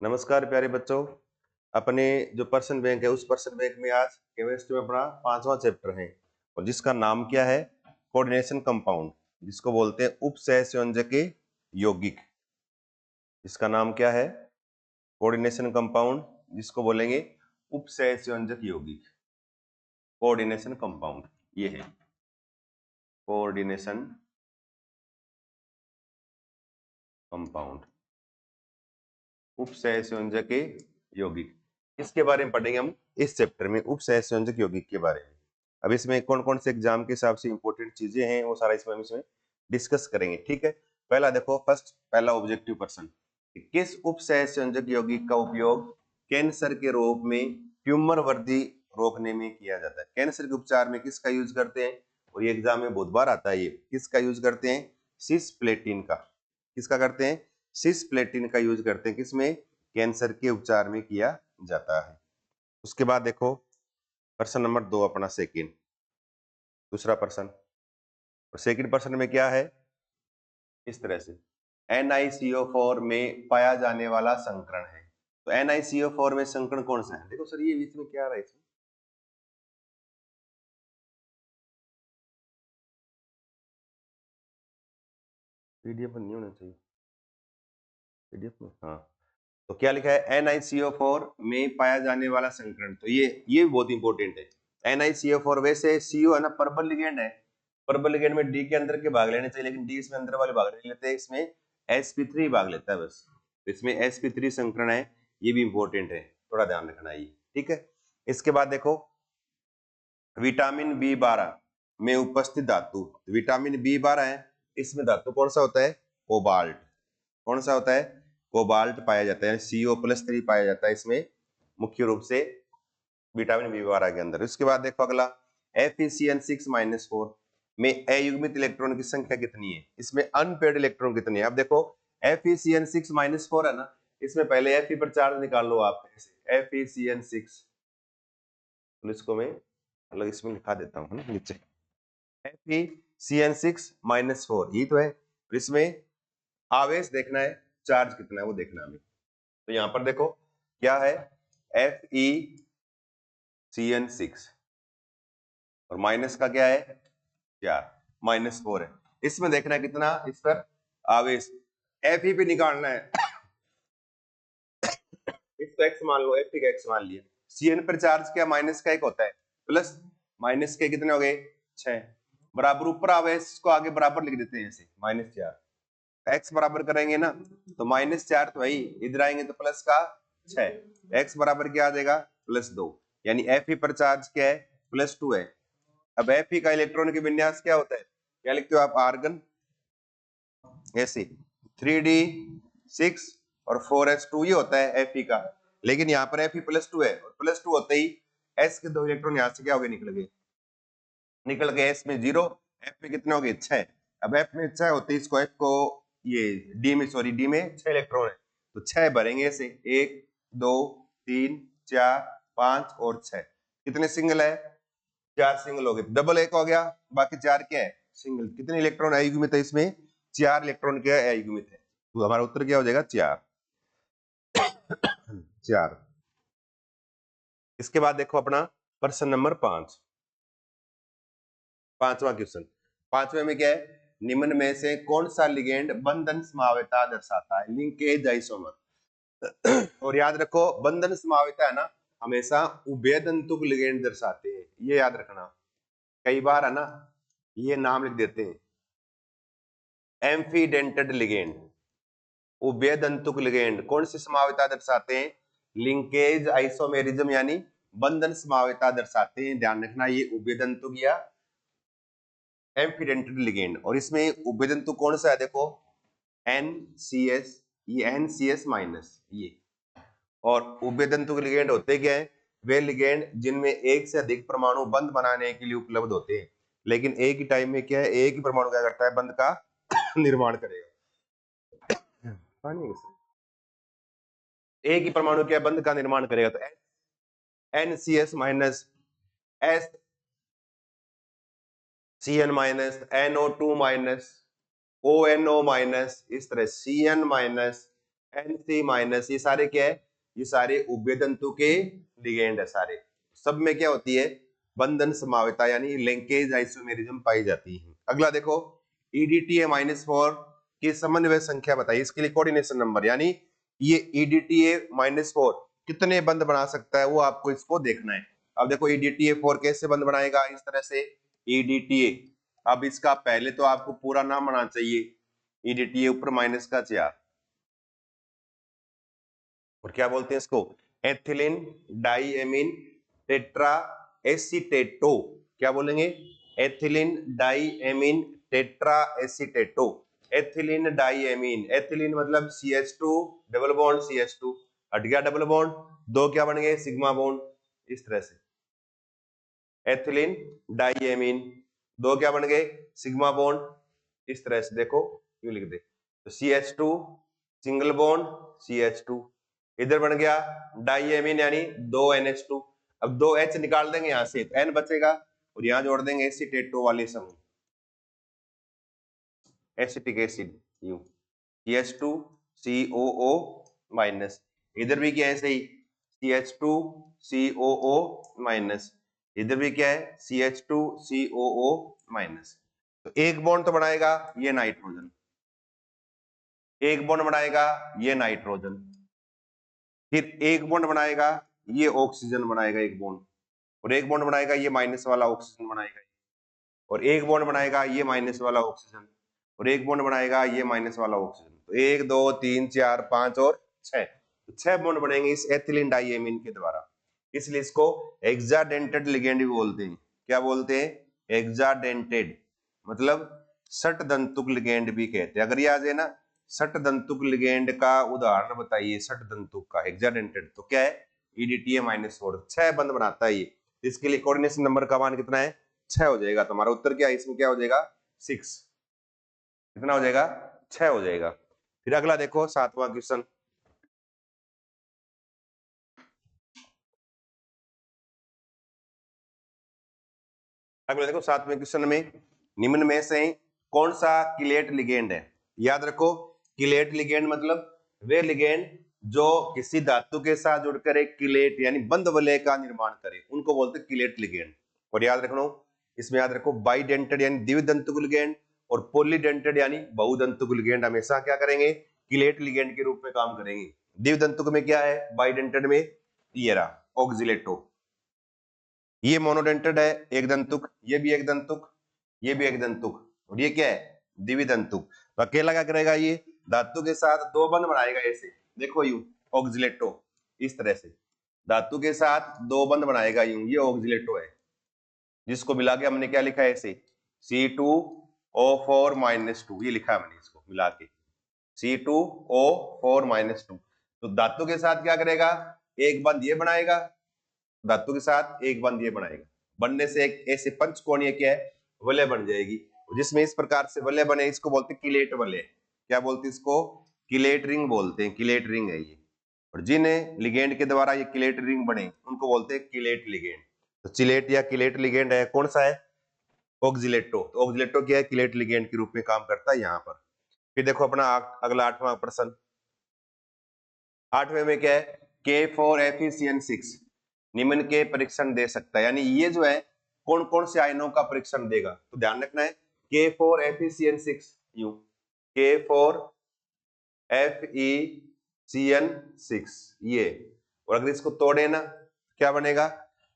नमस्कार प्यारे बच्चों। अपने जो पर्सन बैंक है उस पर्सन बैंक में आज केमिस्ट्री में अपना 5वां चैप्टर है और जिसका नाम क्या है, कोऑर्डिनेशन कंपाउंड, जिसको बोलते हैं उपसहसंयोजक यौगिक। इसका नाम क्या है? कोऑर्डिनेशन कंपाउंड, जिसको बोलेंगे उपसहसंयोजक यौगिक। कोऑर्डिनेशन कंपाउंड ये है कोऑर्डिनेशन कंपाउंड, उपसहसंयोजक यौगिक। इसके बारे में पढ़ेंगे हम इस चैप्टर में, उपसहसंयोजक यौगिक के बारे में। अब इसमें कौन कौन से एग्जाम के हिसाब से इंपॉर्टेंट चीजें हैं वो सारा इसमें डिस्कस करेंगे, ठीक है। पहला देखो, पहला ऑब्जेक्टिव पर्सन, किस उपसहसंयोजक यौगिक का उपयोग कैंसर के रोग में ट्यूमर वृद्धि रोकने में किया जाता है? कैंसर के उपचार में किसका यूज करते हैं? और ये एग्जाम में बहुत बार आता है, ये किसका यूज करते हैं? सिस्प्लेटिन का। किसका करते हैं? सिस्प्लेटिन का यूज करते हैं। किसमें? कैंसर के उपचार में किया जाता है। उसके बाद देखो पर्सन नंबर 2 अपना सेकंड, दूसरा पर्सन। और सेकंड पर्सन में क्या है? इस तरह से NiCO4 में पाया जाने वाला संकरण है। तो NiCO4 में संकरण कौन सा है? देखो सर ये बीच में क्या आ रहा है इसमें? पीडीएफ में नहीं होना चाहिए, पीडीएफ में हाँ। तो क्या लिखा है? NiCO4 में पाया जाने वाला संकरण। तो ये बहुत इंपॉर्टेंट है। NiCO4 वैसे CO है ना, पर्पल लिगेंड है। पर्पल लिगेंड में D के अंदर के भाग लेने चाहिए, लेकिन D इसमें अंदर वाले भाग नहीं लेते, इसमें sp3 भाग लेता है बस। तो इसमें sp3 संकरण है, ये भी इंपॉर्टेंट है, थोड़ा ध्यान रखना ये, ठीक है। इसके बाद देखो विटामिन B12 में उपस्थित धातु। विटामिन B12 है, इसमें धातु कौन सा होता है? कोबाल्ट। कौन सा होता है? कोबाल्ट पाया जाता है, CO+3 पाया जाता है इसमें मुख्य रूप से विटामिन B12 के अंदर। इसके बाद देखो अगला FeCN6-4 में अयुग्मित इलेक्ट्रॉन की संख्या कितनी है? इसमें अनपेयर्ड इलेक्ट्रॉन कितनी है? अब देखो FeCN6-4 है ना, इसमें पहले Fe पर चार्ज निकाल लो आप। FeCN6, तो इसको मैं मतलब इसमें लिखा देता हूँ ना नीचे, FeCN6-4 ये तो है। इसमें आवेश देखना है, चार्ज कितना है वो देखना है हमें। तो यहाँ पर देखो क्या है, FeCN6 और माइनस का क्या है? 4, -4 है। इसमें देखना है कितना इस पर आवेश, Fe पे निकालना है। इसको x मान लो, Fe का x मान लिया। Cn पर चार्ज क्या माइनस का 1 होता है, प्लस माइनस के कितने हो गए? 6 बराबर। ऊपर आवेश को आगे बराबर लिख देते हैं ऐसे, -4 x बराबर करेंगे ना, तो -4 तो वही, इधर आएंगे तो प्लस का 6, x बराबर क्या आ जाएगा? +2, यानी Fe पर चार्ज क्या है? +2 है। अब Fe का इलेक्ट्रॉन के विन्यास क्या होता है? क्या लिखते हो आप? आर्गन ऐसे 3d6 और 4s2 ये होता है Fe का। लेकिन यहाँ पर Fe+2 है, और +2 होते ही s के 2 इलेक्ट्रॉन यहाँ से क्या हो गए? निकल गए। s में 0, f में कितने हो गए? 6। अब f में 6 होते ही इसको f को ये d में 6 इलेक्ट्रॉन है, तो 6 भरेंगे ऐसे, 1 2 3 4 5 और 6। कितने सिंगल है? 4 सिंगल हो गए, डबल 1 हो गया, बाकी 4 क्या है? सिंगल। कितने इलेक्ट्रॉन अयुग्मित है इसमें? 4 इलेक्ट्रॉन क्या है? अयुग्मित है। तो हमारा उत्तर क्या हो जाएगा? 4। इसके बाद देखो अपना प्रश्न नंबर 5, पांचवा क्वेश्चन। पांचवे में क्या है? निम्न में से कौन सा लिगेंड बंधन संभाव्यता दर्शाता है? Linkage isomer. और याद रखो बंधन संभाव्यता है ना, हमेशा उभयदंतुक लिगेंड दर्शाते हैं, ये याद रखना। कई बार है ना ये नाम लिख देते हैं, एम्फीडेंटेड लिगेंड, उभयदंतुक लिगेंड कौन सी संभाव्यता दर्शाते हैं? लिंकेज आइसोमेरिज्म यानी बंधन संभाव्यता दर्शाते हैं। ध्यान रखना ये उभयदंतुक या एम्फीडेंटेड लिगेंड। और इसमें उभयदंतुक कौन सा है? देखो NCS, ये NCS- ये। और उभयदंतुक लिगेंड होते क्या है? वे लिगेंड जिनमें एक से अधिक परमाणु बंध बनाने के लिए उपलब्ध होते हैं, लेकिन एक ही टाइम में क्या है, एक ही परमाणु क्या करता है? बंध का निर्माण करेगा। एक ही परमाणु क्या बंध का निर्माण करेगा, तो NCS- S CN-, NO2-, ONO-, इस तरह CN-, NC माइनस, ये सारे क्या है, ये सारे उभय तंतु के लिगेंड है सारे। सब में क्या होती है, बंधन समावता यानी लिंकेज आइसोमेरिज्म पाई जाती है। अगला देखो, EDTA -4 की समन्वय संख्या बताइए, इसके लिए कोऑर्डिनेशन नंबर, यानी ये EDTA -4 कितने बंध बना सकता है वो आपको इसको देखना है। अब देखो EDTA 4 कैसे बंध बनाएगा, इस तरह से EDTA, अब इसका पहले तो आपको पूरा नाम आना चाहिए, EDTA ऊपर माइनस का 4, और क्या बोलते हैं इसको, एथिलीन डाइएमीन टेट्रा एसीटेटो, क्या बोलेंगे, ethylene diamine tetra acetato, ethylene diamine, ethylene मतलब CH2 डबल बॉन्ड CH2, हट गया डबल बॉन्ड, दो क्या बन गए, सिग्मा बॉन्ड, इस तरह से एथिलीन डाइएमीन, दो क्या बन गए, सिग्मा बॉन्ड, इस तरह से देखो यूं लिख दे, तो CH2 सिंगल बॉन्ड CH2, इधर बन गया डाइएमीन यानी दो NH2, अब दो H निकाल देंगे यहां से तो N बचेगा, और यहां जोड़ देंगे एसीटेटो वाले समूह, acetic acid you CH2 COO minus, इधर भी क्या है सही, CH2 COO माइनस, इधर भी क्या है CH2 COO माइनस, तो एक बॉन्ड तो बनाएगा ये नाइट्रोजन, एक बॉन्ड बनाएगा ये नाइट्रोजन, फिर एक बॉन्ड बनाएगा ये ऑक्सीजन बनाएगा एक बॉन्ड, और एक बॉन्ड बनाएगा ये माइनस वाला ऑक्सीजन बनाएगा, और एक बॉन्ड बनाएगा ये माइनस वाला ऑक्सीजन, और एक बॉन्ड बनाएगा ये माइनस वाला ऑक्सीजन, तो 1 2 3 4 5 और 6, तो 6 बॉन्ड बनेंगे इस एथिलीन डाइएमीन के द्वारा, इसलिए इसको हेक्साडेंटेड लिगेंड भी बोलते हैं। क्या बोलते हैं, हेक्साडेंटेड, मतलब षटदंतुक लिगेंड भी कहते हैं। अगर ये आ जाए ना, षटदंतुक लिगेंड का उदाहरण बताइए, षटदंतुक का हेक्साडेंटेड, तो क्या है, EDTA -4, 6 बंद बनाता है ये, इसके लिए कोऑर्डिनेशन नंबर का मान कितना है, 6 हो जाएगा। तुम्हारा उत्तर क्या है इसमें, क्या हो जाएगा, 6, कितना हो जाएगा, 6 हो जाएगा। फिर अगला देखो 7वां क्वेश्चन, अगला देखो 7वें क्वेश्चन में, निम्न में से कौन सा किलेट लिगेंड है। याद रखो, किलेट लिगेंड मतलब वे लिगेंड जो किसी धातु के साथ जुड़कर एक किलेट यानी बंध वलय का निर्माण करे, उनको बोलते हैं किलेट लिगेंड। और याद रखो, इसमें याद रखो बाइडेंटेड यानी द्विदंतुक लिगेंड और पॉलीडेंटेड यानी बहुदंतुक लिगेंड हमेशा क्या करेंगे, किलेट लिगेंड के रूप में काम करेंगे। द्विदंतुक में क्या है, बाइडेंटेड में ये रहा ऑक्सिलेटो, ये मोनोडेंटेड है एक दंतुक, ये भी एक दंतुक, ये भी एक दंतुक, और ये क्या है, द्विदंतुक। तो अकेला क्या करेगा, ये धातु के साथ दो बंध बनाएगा ऐसे, देखो यू ऑक्सिलेटो, इस तरह से धातु के साथ दो बंध बनाएगा यूं, ये ऑक्सिलेटो है, जिसको मिला के हमने क्या लिखा है ऐसे, C2O4 -2, ये लिखा है हमने इसको मिला के C2O4 -2। तो धातु के साथ क्या करेगा, एक बंध ये बनाएगा, धातु के साथ एक बंध ये बनाएगा, बनने से एक ऐसे पंचकोणीय क्या है, वलय बन जाएगी, जिसमें इस प्रकार से वलय बने इसको बोलते हैं किलेट वलय। क्या बोलते हैं इसको, किलेट रिंग बोलते हैं, किलेट रिंग है ये। और जिन लिगेंड के द्वारा ये किलेट रिंग बने उनको बोलते हैं किलेट लिगेंड। तो चिलेट या किलेट लिगेंड है कौन सा है, ऑक्सिलेटो। तो ऑक्सिलेटो क्या है, किलेट लिगेंड के रूप में काम करता है यहाँ पर। फिर देखो अपना अगला 8वां प्रश्न, 8वें में क्या है, K4FeCN6 निम्न के परीक्षण दे सकता है, यानी ये जो है कौन कौन से आयनों का परीक्षण देगा, तो ध्यान रखना है K4FeCN6 यू, K4FeCN6 ये, और अगर इसको तोड़े ना क्या बनेगा,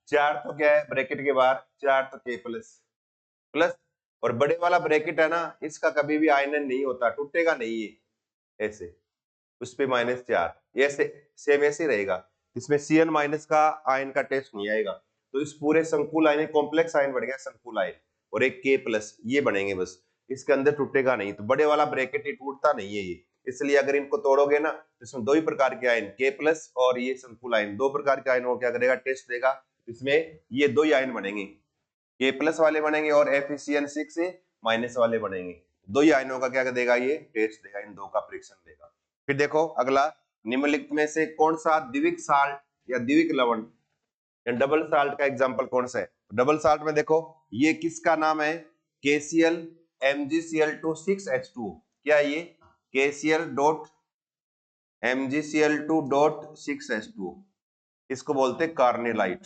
4 तो क्या है ब्रैकेट के बाहर, 4 तो K प्लस प्लस, और बड़े वाला ब्रैकेट है ना, इसका कभी भी आयनन नहीं होता, टूटेगा नहीं ये ऐसे, उस पे -4, ऐसे सेम ऐसे रहेगा, इसमें Cn माइनस का आयन का टेस्ट नहीं आएगा। तो इस पूरे संकुल आयन, कॉम्प्लेक्स आयन बढ़ गया संकुल आयन, और एक K प्लस ये बनेंगे बस, इसके अंदर टूटेगा नहीं, तो बड़े वाला ब्रैकेट ही टूटता नहीं है ये, इसलिए अगर इनको तोड़ोगे ना, इसमें दो ही प्रकार के आयन K प्लस और ये संकुल आयन, दो प्रकार के आयन को क्या करेगा, टेस्ट देगा, इसमें ये दो ही आयन बनेंगे, K प्लस वाले बनेंगे और FeCN6 से माइनस वाले बनेंगे, दो ही आयनों का क्या देगा, ये टेस्ट देगा, इन दो का परीक्षण देगा। फिर देखो अगला, निम्नलिखित में से कौन सा द्विविक साल्ट या द्विविक लवण या डबल साल्ट का एग्जांपल कौन सा है। डबल साल्ट में देखो ये किसका नाम है, KCl MgCl2 6H2, क्या ये KCl MgCl2.6H2 इसको बोलते हैं कार्निलाइट।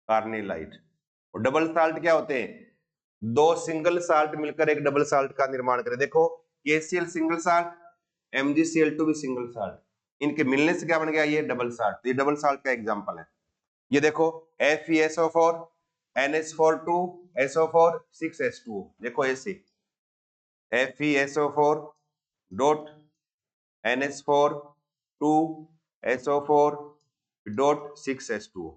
कार्निलाइट। और डबल साल्ट क्या होते हैं? दो सिंगल साल्ट मिलकर एक डबल साल्ट का निर्माण करें। देखो KCl सिंगल साल्ट, MgCl2 भी सिंगल साल्ट, इनके मिलने से क्या बन गया? ये डबल साल्ट। ये डबल साल्ट का एग्जांपल है। ये देखो FeSO4 NH4 SO4 6H2O। देखो ऐसे FeSO4 dot NH4 SO4 dot 6H2O।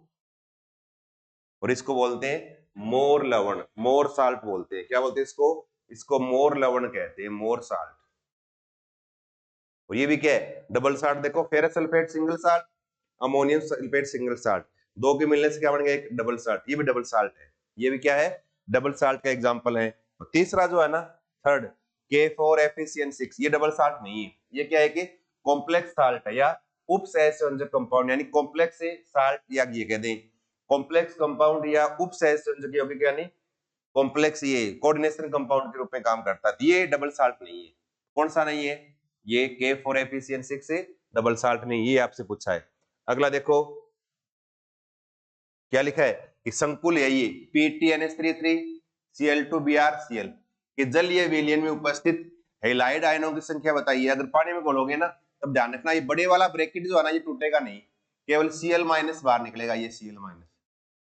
और इसको बोलते हैं मोर लवण, मोर साल्ट बोलते हैं। क्या बोलते हैं इसको? इसको मोर लवण कहते हैं, मोर साल्ट। और ये भी क्या है? Double salt. देखो ferrous sulphate single salt, ammonium sulphate single salt, दो के मिलने से क्या बन गया? एक डबल साल्ट। ये भी डबल साल्ट है। ये भी क्या है? डबल साल्ट का एग्जांपल है। और तीसरा जो है ना, थर्ड K4FeCN6, ये डबल साल्ट नहीं है। ये क्या है कि कॉम्प्लेक्स साल्ट है या उप सहसंयोजक कंपाउंड, यानी कॉम्प्लेक्स से साल्ट, या ये कहते हैं कॉम्प्लेक्स कंपाउंड या उप सहसंयोजक यौगिक, यानी कॉम्प्लेक्स, ये कोऑर्डिनेशन कंपाउंड के रूप में काम करता है। ये डबल साल्ट नहीं है। कौन सा नहीं है? ये K4FeCN6 से डबल साल्ट नहीं, ये आपसे पूछा है। अगला देखो क्या लिखा है कि संकुल है ये PTNH33Cl2BrCl के जलीय विलयन में उपस्थित हैलाइड आयनों की संख्या बताइए। अगर पानी में घोलोगे ना, तब ध्यान रखना ये बड़े वाला ब्रैकेट जो है ना, ये टूटेगा नहीं, केवल Cl- बाहर निकलेगा। ये Cl-,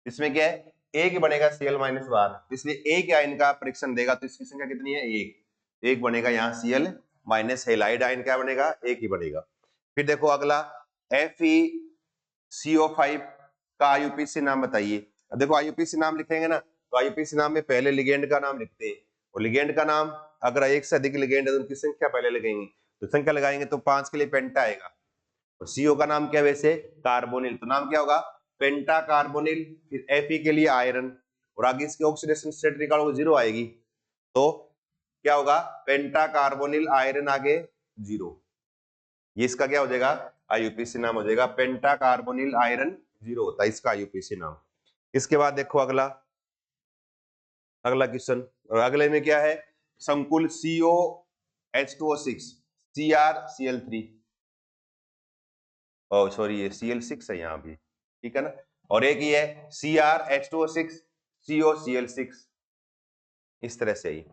इसमें क्या है? एक ही बनेगा Cl- बाहर, इसलिए एक आयन का परीक्षण देगा तो इसकी संख्या कितनी है? एक बनेगा। यहाँ Cl- हैलाइड आयन क्या बनेगा? एक ही बनेगा। फिर देखो अगला FeCO5 का IUPAC नाम बताइए। अब देखो IUPAC नाम लिखेंगे ना, तो IUPAC नाम में पहले लिगेंड का नाम लिखते हैं, और लिगेंड का नाम अगर एक से अधिक लिगेंड है तो उनकी संख्या पहले लगाएंगे। तो संख्या लगाएंगे तो 5 के लिए पेंटा आएगा। और CO का नाम क्या है वैसे? कार्बोनिल, तो नाम क्या होगा? पेंटा कार्बोनिल। फिर Fe के लिए आयरन, और आगे इसकी ऑक्सीडेशन स्टेट निकालोगे 0 आएगी, तो क्या होगा? पेंटा कार्बोनिल आयरन आगे 0। ये इसका क्या हो जाएगा? IUPAC नाम हो जाएगा। पेंटा कार्बोनिल आयरन 0 होता है इसका IUPAC नाम। इसके बाद देखो अगला क्वेश्चन, और अगले में क्या है? संकुल COH2O6 CrCl3, ओ सॉरी ये Cl6 है यहाँ भी, ठीक है ना। और एक ये है CrH2O6 COCl6। इस तरह से ही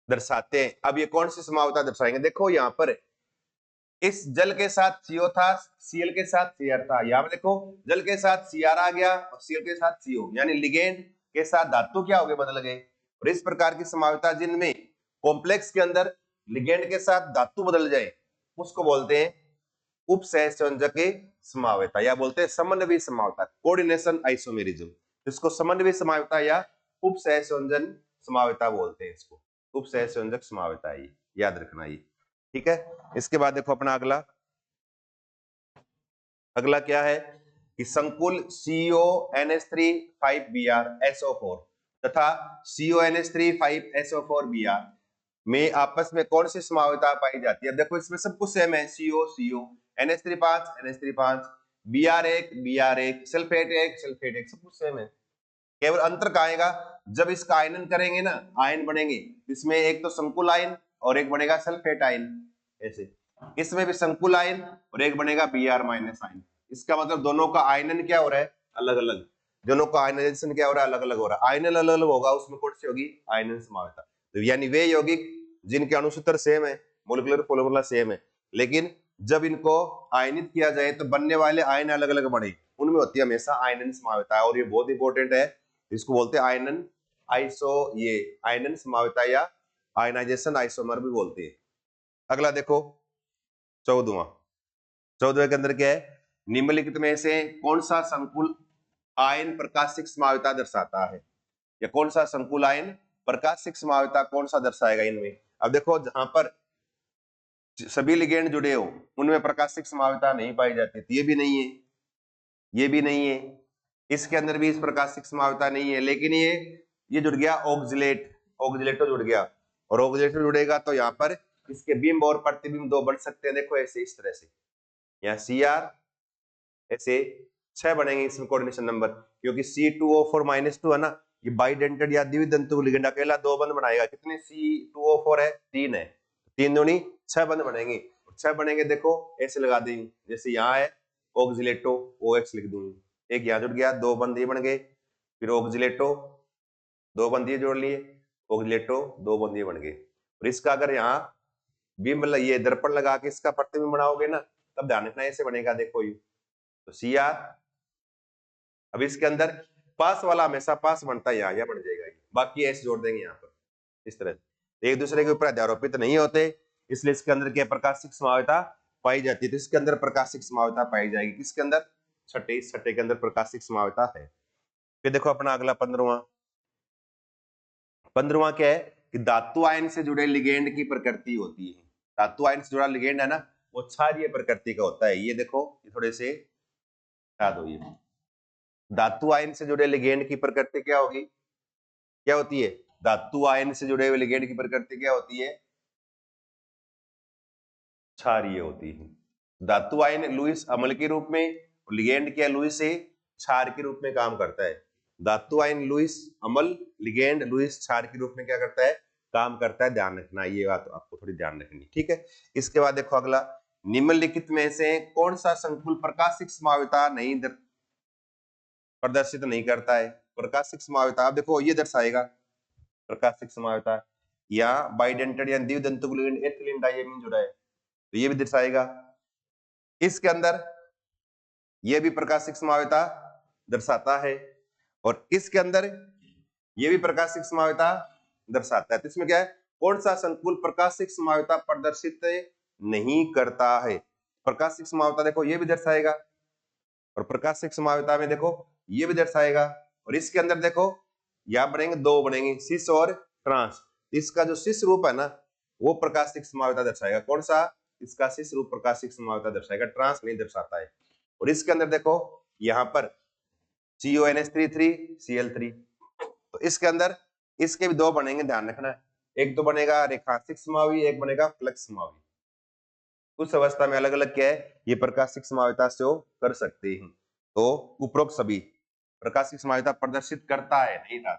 दर्शाते हैं। अब ये कौन सी समावता दर्शाएंगे? देखो यहाँ पर इस जल के साथ CO था, Cl के साथ Cr था। यहाँ पे देखो जल के साथ Cr आ गया और Cl के साथ CO, यानी लिगेंड के साथ धातु क्या हो गए? बदल गए। और इस प्रकार की समावता जिनमें कॉम्प्लेक्स के अंदर लिगेंड के साथ धातु बदल जाए, उसको बोलते हैं उप सहसंयोजक समावता, या बोलते हैं समन्वयी समावता, कोऑर्डिनेशन आइसोमेरिज्म। इसको समन्वयी समावता या उप सहसंयोजन समावता बोलते हैं। इसको उप सहसंयोजक समावता, ये याद रखना ये, ठीक है। इसके बाद देखो अपना अगला क्या है कि संकुल CONH3 5Br SO4 तथा CONH3 5SO4Br में आपस में कौन सी समावता पाई जाती है? अब देखो इसमें सब कुछ सेम है, CO NH3 5 NH3 5 Br1 Br1 sulphate 1 sulphate 1, सब कुछ सेम है। केवल अंतर कहाँ आएगा? जब इसका आयनन करेंगे ना, आयन बनेंगे, इसमें एक तो संकुल आयन और एक बनेगा सल्फेट आयन। ऐसे इसमें भी संकुल आयन और एक बनेगा Br- आयन। इसका मतलब दोनों का आयनन क्या हो रहा है? अलग अलग। दोनों का आयनाइजेशन क्या हो रहा है? अलग अलग हो रहा है। आयनन अलग अलग होगा, उसमें कौन सी होगी? आयनन समावता। तो यानी वे यौगिक जिनके अणुसूत्र सेम है, मोलिकुलर फॉर्मूला सेम है, लेकिन जब इनको आयनित किया जाए तो बनने वाले आयन अलग अलग बने, उनमें होती है हमेशा आयनन समावता। और ये बहुत इंपॉर्टेंट है, इसको बोलते हैं आयनन ये आयनन समावता या आयनाइजेशन आइसोमर भी बोलते हैं। अगला देखो 14वें के अंदर क्या है? निम्नलिखित में से कौन सा संकुल आयन प्रकाशिक समावता दर्शाता है? या कौन सा संकुल आयन प्रकाशिक समावता कौन सा दर्शाएगा इनमें? अब देखो जहां पर सभी लिगेंड जुड़े हो उनमें प्रकाशिक समावता नहीं पाई जाती, तो ये भी नहीं है, ये भी नहीं है, इसके अंदर भी इस प्रकाशिक समावता नहीं है। लेकिन ये जुड़ गया ऑक्जिलेटो जुड़ गया, और ऑक्जिलेटो जुड़ेगा तो यहाँ पर इसके बिंब और प्रतिबिंब दो बन सकते हैं। देखो ऐसे, इस तरह से यहाँ Cr ऐसे 6 बनेंगे इसमें कोऑर्डिनेशन नंबर, क्योंकि C2O4-2 है ना, ये बाइडेंटेड या द्विदंतु लिगेंड, अकेला 2 बंध बनाएगा। कितने? C2O4 है 3 है, 3 दूनी 6 बंद बनेंगे, 6 बनेंगे देखो ऐसे लगा देंगे, जैसे यहाँ है ऑक्सिलेटो OX लिख दूंगी, एक यहाँ जुड़ गया, 2 बंद ये बन गए, फिर ऑक्सिलेटो 2 बंद ये जोड़ लिए, ऑक्सिलेटो 2 बंद ये बन गए। और इसका अगर यहाँ बिंब ये दर्पण लगा के इसका प्रतिबिंब बनाओगे ना, तब ध्यान रखना ऐसे बनेगा, देखो यू तो CR। अब इसके अंदर पास वाला हमेशा पास बनता है, यहाँ बन जाएगा, बाकी ऐसे जोड़ देंगे यहाँ पर इस तरह से, एक दूसरे के ऊपर अध्यारोपित नहीं होते, इसलिए इसके अंदर क्या प्रकाशिक समावता पाई जाती है। तो इसके अंदर प्रकाशिक समावता पाई जाएगी, किसके अंदर, छठे, इस छठे के अंदर प्रकाशिक समावता है। फिर देखो अपना अगला 15वां क्या है कि धातु आयन से जुड़े लिगेंड की प्रकृति होती है। धातु आयन से जुड़ा लिगेंड है ना, वो क्षारीय प्रकृति का होता है। ये देखो ये थोड़े से याद हो, ये धातु आयन से जुड़े लिगेंड की प्रकृति क्या होगी, क्या होती है, धातु आयन से जुड़े हुए लिगेंड की प्रकृति क्या होती है, क्षारीय होती है। धातु आयन लुईस अम्ल के रूप में, लिगेंड क्या लुईस से क्षार के रूप में काम करता है। धातु आयन लुईस अम्ल, लिगेंड लुईस क्षार के रूप में क्या करता है, काम करता है, ध्यान रखना, ये बात आपको थोड़ी ध्यान रखनी, ठीक है। इसके बाद देखो अगला, निम्नलिखित में से कौन सा संकुल प्रकाशिक समावता नहीं प्रदर्शित नहीं करता है। प्रकाशिक समावता आप देखो ये दर्शाएगा, प्रकाशिक समावता या बाइडेंटेड या द्विदंतुक लिगेंड एथिलीन डायमीन जुड़ा है, तो ये भी दर्शाएगा। इसके अंदर ये भी प्रकाशिक समावता दर्शाता है, और इसके अंदर ये भी प्रकाशिक समावता दर्शाता है। तो इसमें क्या है, कौन सा संकुल प्रकाशिक समावता प्रदर्शित नहीं करता है। प्रकाशिक समावता देखो ये भी दर्शाएगा, और प्रकाशिक समावता में देखो ये भी दर्शाएगा, और इसके अंदर देखो यहाँ बनेंगे, 2 बनेंगे, सिस और ट्रांस। इसका जो सिस रूप है ना, वो प्रकाशिक समावता दर्शाएगा। कौन सा, इसका सिस रूप प्रकाशिक समावता दर्शाएगा, ट्रांस नहीं दर्शाता है। और इसके अंदर देखो यहाँ पर CONH3 Cl3, तो इसके अंदर इसके भी 2 बनेंगे, ध्यान रखना, एक तो बनेगा रेखांशिक समावी, एक बनेगा फ्लक्स समावी। उस अवस्था में अलग अलग क्या है, ये प्रकाशिक समावता से कर सकते हैं। तो उपरोक्त सभी प्रकाशिक समावता प्रदर्शित करता है, नहीं था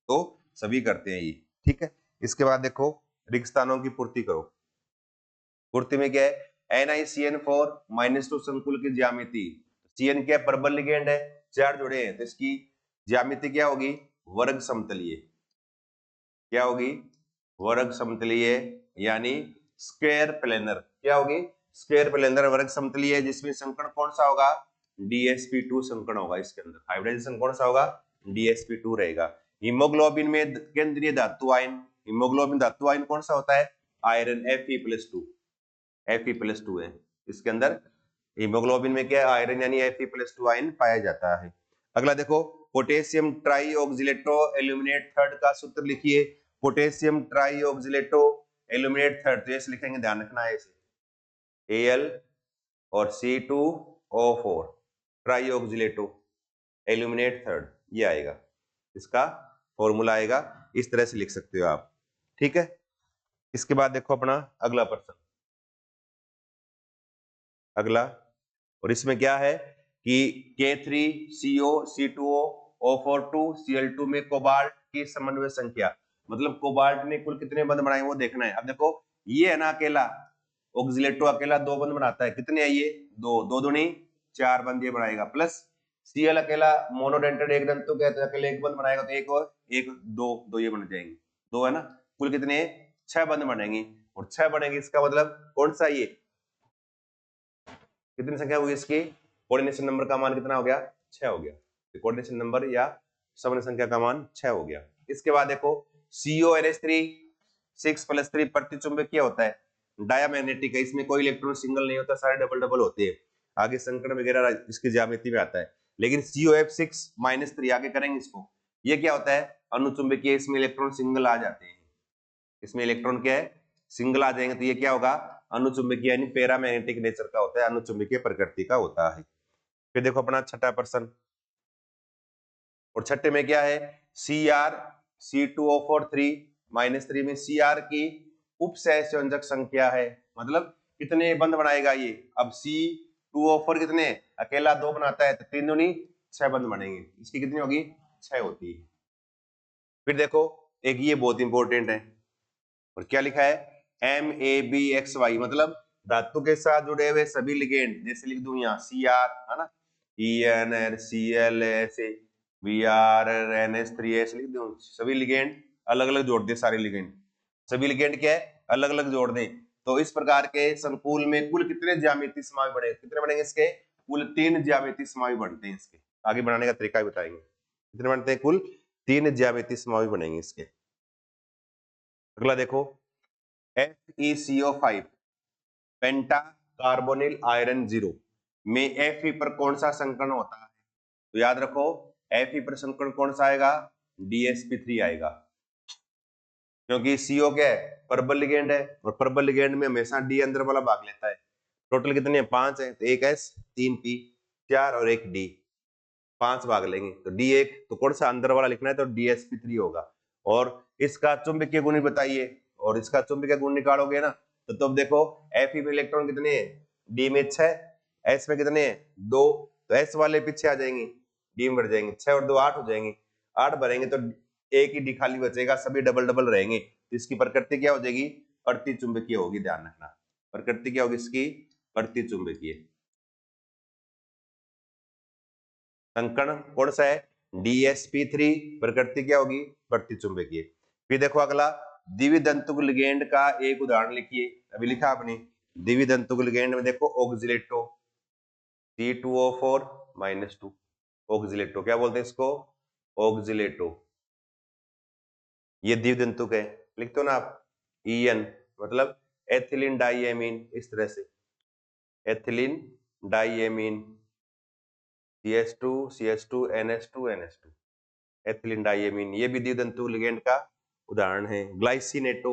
तो सभी करते हैं ये, ठीक है। इसके बाद देखो रिक्त स्थानों की पूर्ति करो। पूर्ति में क्या है, NiCN4-2 संकुल की ज्यामिति, CN क्या प्रबल लिगेंड है, 4 जुड़े हैं, तो इसकी ज्यामिति क्या होगी, वर्ग समतलीय, क्या होगी, वर्ग समतलीय, यानी स्क्वायर प्लेनर, क्या होगी, स्क्वायर प्लेनर वर्ग समतलीय, जिसमें संकर्ण कौन सा होगा, DsP2 संकर्ण होगा। इसके अंदर हाइब्रिडाइजेशन कौन सा होगा, DsP2 रहेगा। हीमोग्लोबिन में केंद्रीय धातु आयन, हीमोग्लोबिन धातु आयन कौन सा होता है, आयरन Fe+2, Fe+2 है। इसके अंदर हीमोग्लोबिन में क्या आयरन यानी Fe+2 आयन पाया जाता है। अगला देखो पोटेशियम ट्राईऑक्सिलेटो एल्यूमिनेट थर्ड का सूत्र लिखिए। पोटेशियम ट्राईऑक्सिलेटो एल्यूमिनेट थर्ड, तो ऐसे लिखेंगे, ध्यान रखना है, ऐसे Al और C2O4 ट्राईऑक्सिलेटो एल्यूमिनेट थर्ड, ये आएगा, इसका फॉर्मूला आएगा, इस तरह से लिख सकते हो आप, ठीक है। इसके बाद देखो अपना अगला प्रश्न, अगला, और इसमें क्या है कि K3CO C2O4 Cl2 में कोबाल्ट की समन्वय संख्या, मतलब कोबाल्ट ने कुल कितने बंध बनाए वो देखना है। अब देखो ये है ना अकेला, ऑक्सिलेटो अकेला 2 बंध बनाता है, कितने है ये, 2, 2 दूनी 4 बंध ये बनाएगा, प्लस Cl अकेला मोनोडेंटेड एक दंतु के अकेले 1 बंध बनाएगा, तो 1 और 1 2 ये बन जाएंगे, 2 है ना, कुल कितने 6 बंध बनेंगे, और 6 बनेंगे, इसका मतलब कौन सा, ये कितनी संख्या होगी इसकी, कोऑर्डिनेशन नंबर का मान कितना हो गया, 6 हो गया, कोऑर्डिनेशन नंबर या समन्वय संख्या का मान 6 हो गया। इसके बाद देखो CONH3 6+3 प्रतिचुंबकीय होता है, डायमैग्नेटिक है, इसमें कोई इलेक्ट्रॉन सिंगल नहीं होता, सारे डबल डबल होते हैं, आगे संकरण वगैरह इसकी ज्यामिति में आता है। लेकिन COF6-3 आगे करेंगे इसको, ये क्या होता है, अनुचुंबकीय, इसमें इलेक्ट्रॉन सिंगल आ जाते हैं, इसमें इलेक्ट्रॉन क्या है, सिंगल आ जाएंगे, तो ये क्या होगा, अनुचुंबकीय यानी पैरामैग्नेटिक नेचर का होता है, अनुचुंबकीय प्रकृति का होता है। फिर देखो अपना छठा प्रश्न, और छठे में क्या है, Cr C2O4-3 में Cr की उपसहसंयोजक संख्या है, मतलब कितने बंध बनाएगा ये। अब C2O4 कितने, अकेला 2 बनाता है, तो 3 दूनी 6 बंध बनेंगे, इसकी कितनी होगी, 6 होती है। फिर देखो एक ये बहुत इंपॉर्टेंट है, और क्या लिखा है MABXY, मतलब धातु के साथ जुड़े हुए सभी लिगेंड, जैसे लिख दूं यहाँ CR है ना, ENR CL ऐसे BR NH3 लिख दूं, सभी लिगेंड अलग अलग जोड़ दे, सारे लिगेंड, सभी लिगेंड क्या है अलग अलग जोड़ दें। तो इस प्रकार के संकुल में कुल कितने ज्यामितीय समावि बने, कितने बनेंगे इसके, कुल 3 ज्यामितीय समावि बनते हैं। इसके आगे बनाने का तरीका भी बताएंगे, कितने बनते हैं, कुल 3 ज्यामितीय समावि बनेंगे इसके। अगला देखो FeCO5 पेंटा कार्बोनिल आयरन 0 में Fe पर कौन सा संकरण होता है, तो याद रखो Fe पर संकरण कौन सा आएगा, DsP3 आएगा, क्योंकि CO क्या है परबल लिगेंड है, और परबल लिगेंड में हमेशा D अंदर वाला भाग लेता है। टोटल कितने हैं, 5 है, तो 1 S 3 P 4 और 1 D, 5 भाग लेंगे तो D1, तो कौन सा अंदर वाला लिखना है, तो DsP3 होगा। और इसका चुंबकीय गुण बताइए, और इसका चुंबकीय गुण निकालोगे ना, तो तब देखो Fe में इलेक्ट्रॉन कितने हैं, D में 6, S में कितने हैं 2, तो S वाले पीछे आ जाएंगे, D में बढ़ जाएंगे, 6 और 2 8 हो जाएंगे, 8 भरेंगे तो एक ही D खाली बचेगा, सभी डबल डबल रहेंगे, तो इसकी प्रकृति क्या हो जाएगी, प्रति चुंबकीय होगी, ध्यान रखना प्रकृति क्या होगी इसकी, प्रति चुंबकीय। संकरण कौन सा है, DsP3, प्रकृति क्या होगी, प्रति चुंबकीय। फिर देखो अगला द्विदंतुक लिगेंड का एक उदाहरण लिखिए, अभी लिखा आपने द्विदंतुक लिगेंड में देखो ऑक्सिलेटो C2O4 -2, ऑक्सिलेटो क्या बोलते हैं इसको, ऑक्सिलेटो, ये द्विदंतुक है, लिखते हो ना आप EN, मतलब एथिलीन डाइएमीन, इस तरह से ethylene diamine CH2 CH2 NH2 NH2, ethylene diamine, ये भी द्विदंतुक लिगेंड का उदाहरण है। ग्लाइसिनेटो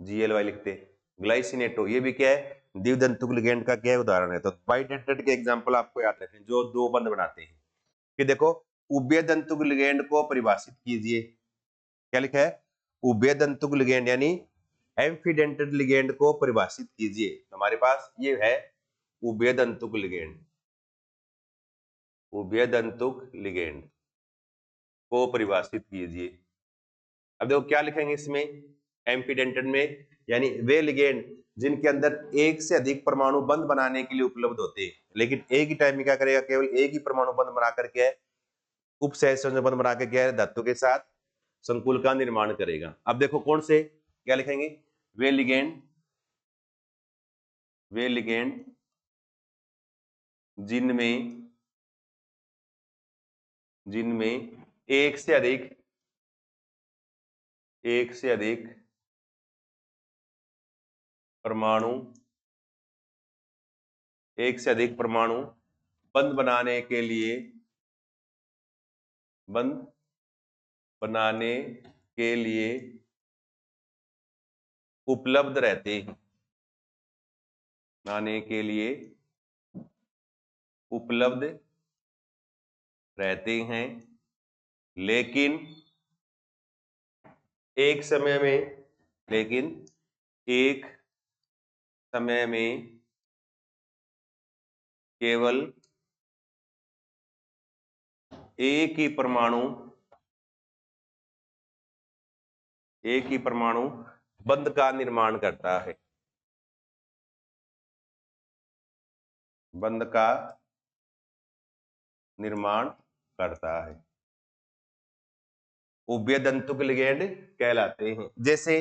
GLY लिखते हैं, ग्लाइसिनेटो ये भी क्या है, द्विदंतुक लिगेंड का क्या उदाहरण है। तो बाइडेंटेट के एग्जांपल आपको याद रखने, जो दो बंध बनाते हैं। कि देखो उभयदंतुक लिगेंड को परिभाषित कीजिए, क्या लिखा है, उभयदंतुक लिगेंड यानी एम्फीडेंटेड लिगेंड को परिभाषित कीजिए। हमारे पास ये है उभयदंतुक लिगेंड, उभयदंतुक लिगेंड को परिभाषित कीजिए। अब देखो क्या लिखेंगे इसमें, एम्फीडेंटेड में यानी वे लिगेंड जिनके अंदर एक से अधिक परमाणु बंध बनाने के लिए उपलब्ध होते हैं, लेकिन एक ही टाइम में क्या करेगा, केवल एक ही परमाणु बंध बना करके उपसहसंयोजन बंध बना के क्या है धातु के साथ संकुल का निर्माण करेगा। अब देखो कौन से, क्या लिखेंगे, वे लिगेंड जिनमें एक से अधिक परमाणु बंध बनाने के लिए उपलब्ध रहते हैं, बनाने के लिए उपलब्ध रहते हैं, लेकिन एक समय में केवल एक ही परमाणु बंध का निर्माण करता है, बंध का निर्माण करता है, उभयदंतुक लिगेंड कहलाते हैं। जैसे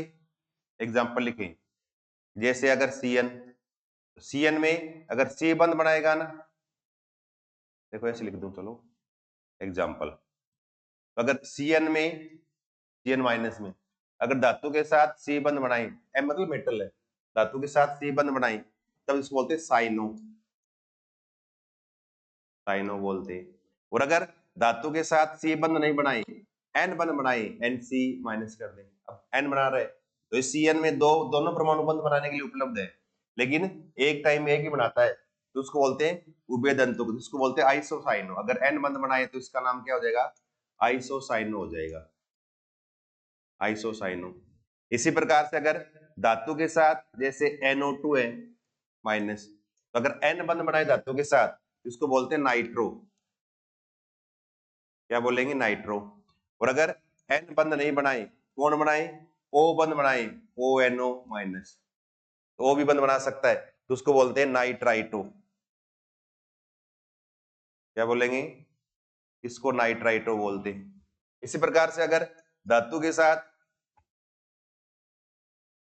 एग्जांपल लिखें, जैसे अगर CN में अगर C बंध बनाएगा ना, देखो ऐसे लिख दूं, चलो एग्जांपल, अगर CN माइनस में अगर धातु के साथ C बंध बनाई, M मतलब मेटल है, धातु के साथ C बंध बनाई, तब इसको बोलते हैं साइनो बोलते हैं। और अगर धातु के साथ C बंध नहीं बनाई, N बंध बनाई, NC माइनस कर दें, अब N बना रहे तो इस CN में दोनों परमाणु बंध बनाने के लिए उपलब्ध है, लेकिन एक टाइम में एक ही बनाता है, तो उसको बोलते हैं उभयदंतुक, उसको बोलते हैं आइसोसाइनो। अगर N बंध बनाए तो इसका नाम क्या हो जाएगा, आइसोसाइनो हो जाएगा, आइसोसाइनो। इसी प्रकार से अगर धातु के साथ जैसे NO2 है माइनस, तो अगर N बंध बनाए धातु के साथ, इसको बोलते हैं नाइट्रो, क्या बोलेंगे, नाइट्रो। और अगर N बंध नहीं बनाए, कौन बनाए, O बंद बनाए ONO माइनस, तो O भी बंद बना सकता है, तो उसको बोलते हैं नाइट्राइटो। क्या बोलेंगे? इसको नाइट्राइटो बोलते हैं। इसी प्रकार से अगर धातु के साथ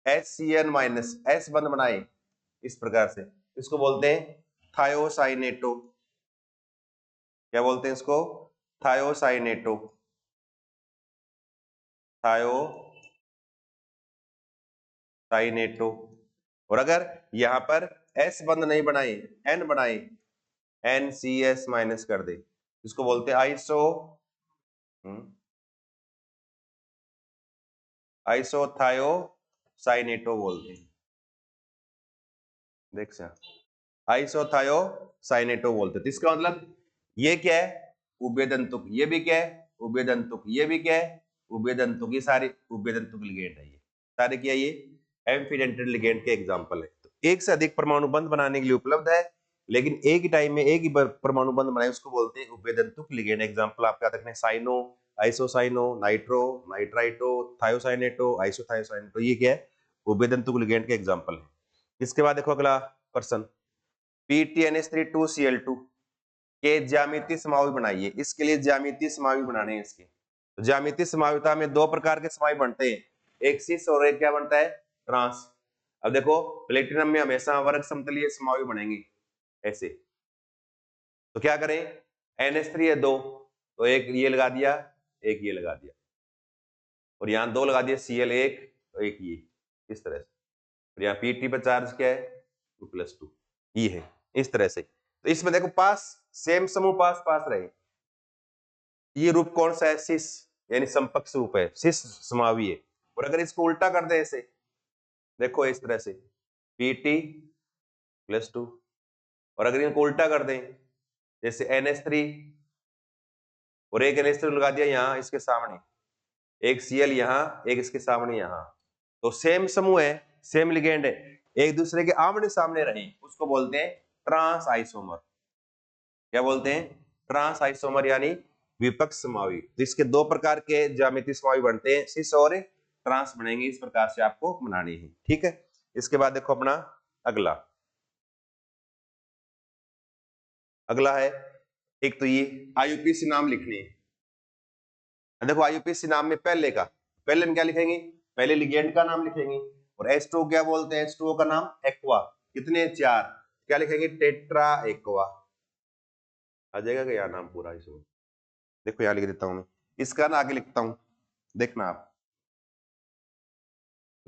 HCN माइनस S बंद बनाए इस प्रकार से, इसको बोलते हैं थायोसाइनेटो। क्या बोलते हैं इसको? थायोसाइनेटो। थायोसाइनेटो। और अगर यहां पर S बंद नहीं बनाए, N बनाए, NCS माइनस कर दे, इसको बोलते हैं आइसोथायोसाइनेटो बोलते हैं। देख सा आइसोथायोसाइनेटो बोलते हैं। तो इसका मतलब ये क्या है? उभयदंतुक। ये भी क्या है? उभयदंतुक। ये भी क्या है? उभयदंतुक। ये सारे उभयदंतुक लिगेंड है। ये सारे क्या? ये एम्फीडेंटेड लिगेंड के एग्जांपल है। तो एक से अधिक परमाणु बंध बनाने के लिए उपलब्ध है, लेकिन एक ही टाइम में एक ही परमाणु बंध बनाए उसको बोलते हैं उभयदंतुक लिगेंड। एग्जांपल आपका याद रखने, cyano, isocyano, nitro, nitrito, thiocyanato, isothiocyanato, ये क्या है? उभयदंतुक लिगेंड के एग्जांपल है। इसके बाद देखो अगला प्रश्न, PTNH3 के ज्यामितीय समावि बनाइए। इसके लिए ज्यामितीय समावि बनाने हैं इसके। तो ज्यामितीय समाविता में दो प्रकार के समावि बनते हैं, एक सिस और एक क्या बनता है? ट्रांस। अब देखो प्लेटिनम में हमेशा वर्ग समतलीय समावि बनेंगे ऐसे। तो क्या करें? NH3 है 2, तो एक ये लगा दिया, एक ये लगा दिया, और यहाँ 2 लगा दिया, Cl1, तो एक ये, इस तरह से। और यहाँ Pt पर चार्ज क्या है? 2+2, ये है इस तरह से। तो इसमें देखो पास सेम समूह पास पास रहे, ये रूप कौन सा है? सिस, यानी समपक्ष रूप है, सिस समावी है। और अगर इसको उल्टा कर दे ऐसे, देखो इस तरह से Pt+2, और अगर इनको उल्टा कर दें जैसे NH3 और एक NH3 लगा दिया यहाँ इसके सामने, एक Cl यहाँ, एक इसके सामने यहाँ, तो सेम समूह है, सेम लिगेंड है, एक दूसरे के आमने सामने रहे, उसको बोलते हैं ट्रांस आइसोमर। क्या बोलते हैं? ट्रांस आइसोमर यानी विपक्ष समावी। तो इसके दो प्रकार के ज्यामितीय समावी बनते हैं, सिस और ट्रांस बनेंगे। इस प्रकार से आपको बनानी है, ठीक है। इसके बाद देखो अपना अगला है, एक तो ये IUPAC नाम लिखने हैं। देखो IUPAC नाम में पहले में क्या लिखेंगे? पहले लिगेंड का नाम लिखेंगे, और H2O क्या बोलते हैं? H2O का नाम एक्वा, कितने? 4, क्या लिखेंगे? Tetra aqua. आ जाएगा क्या नाम पूरा इसमें? देखो यहाँ लिख देता हूं मैं, इसका ना आगे लिखता हूं, देखना आप।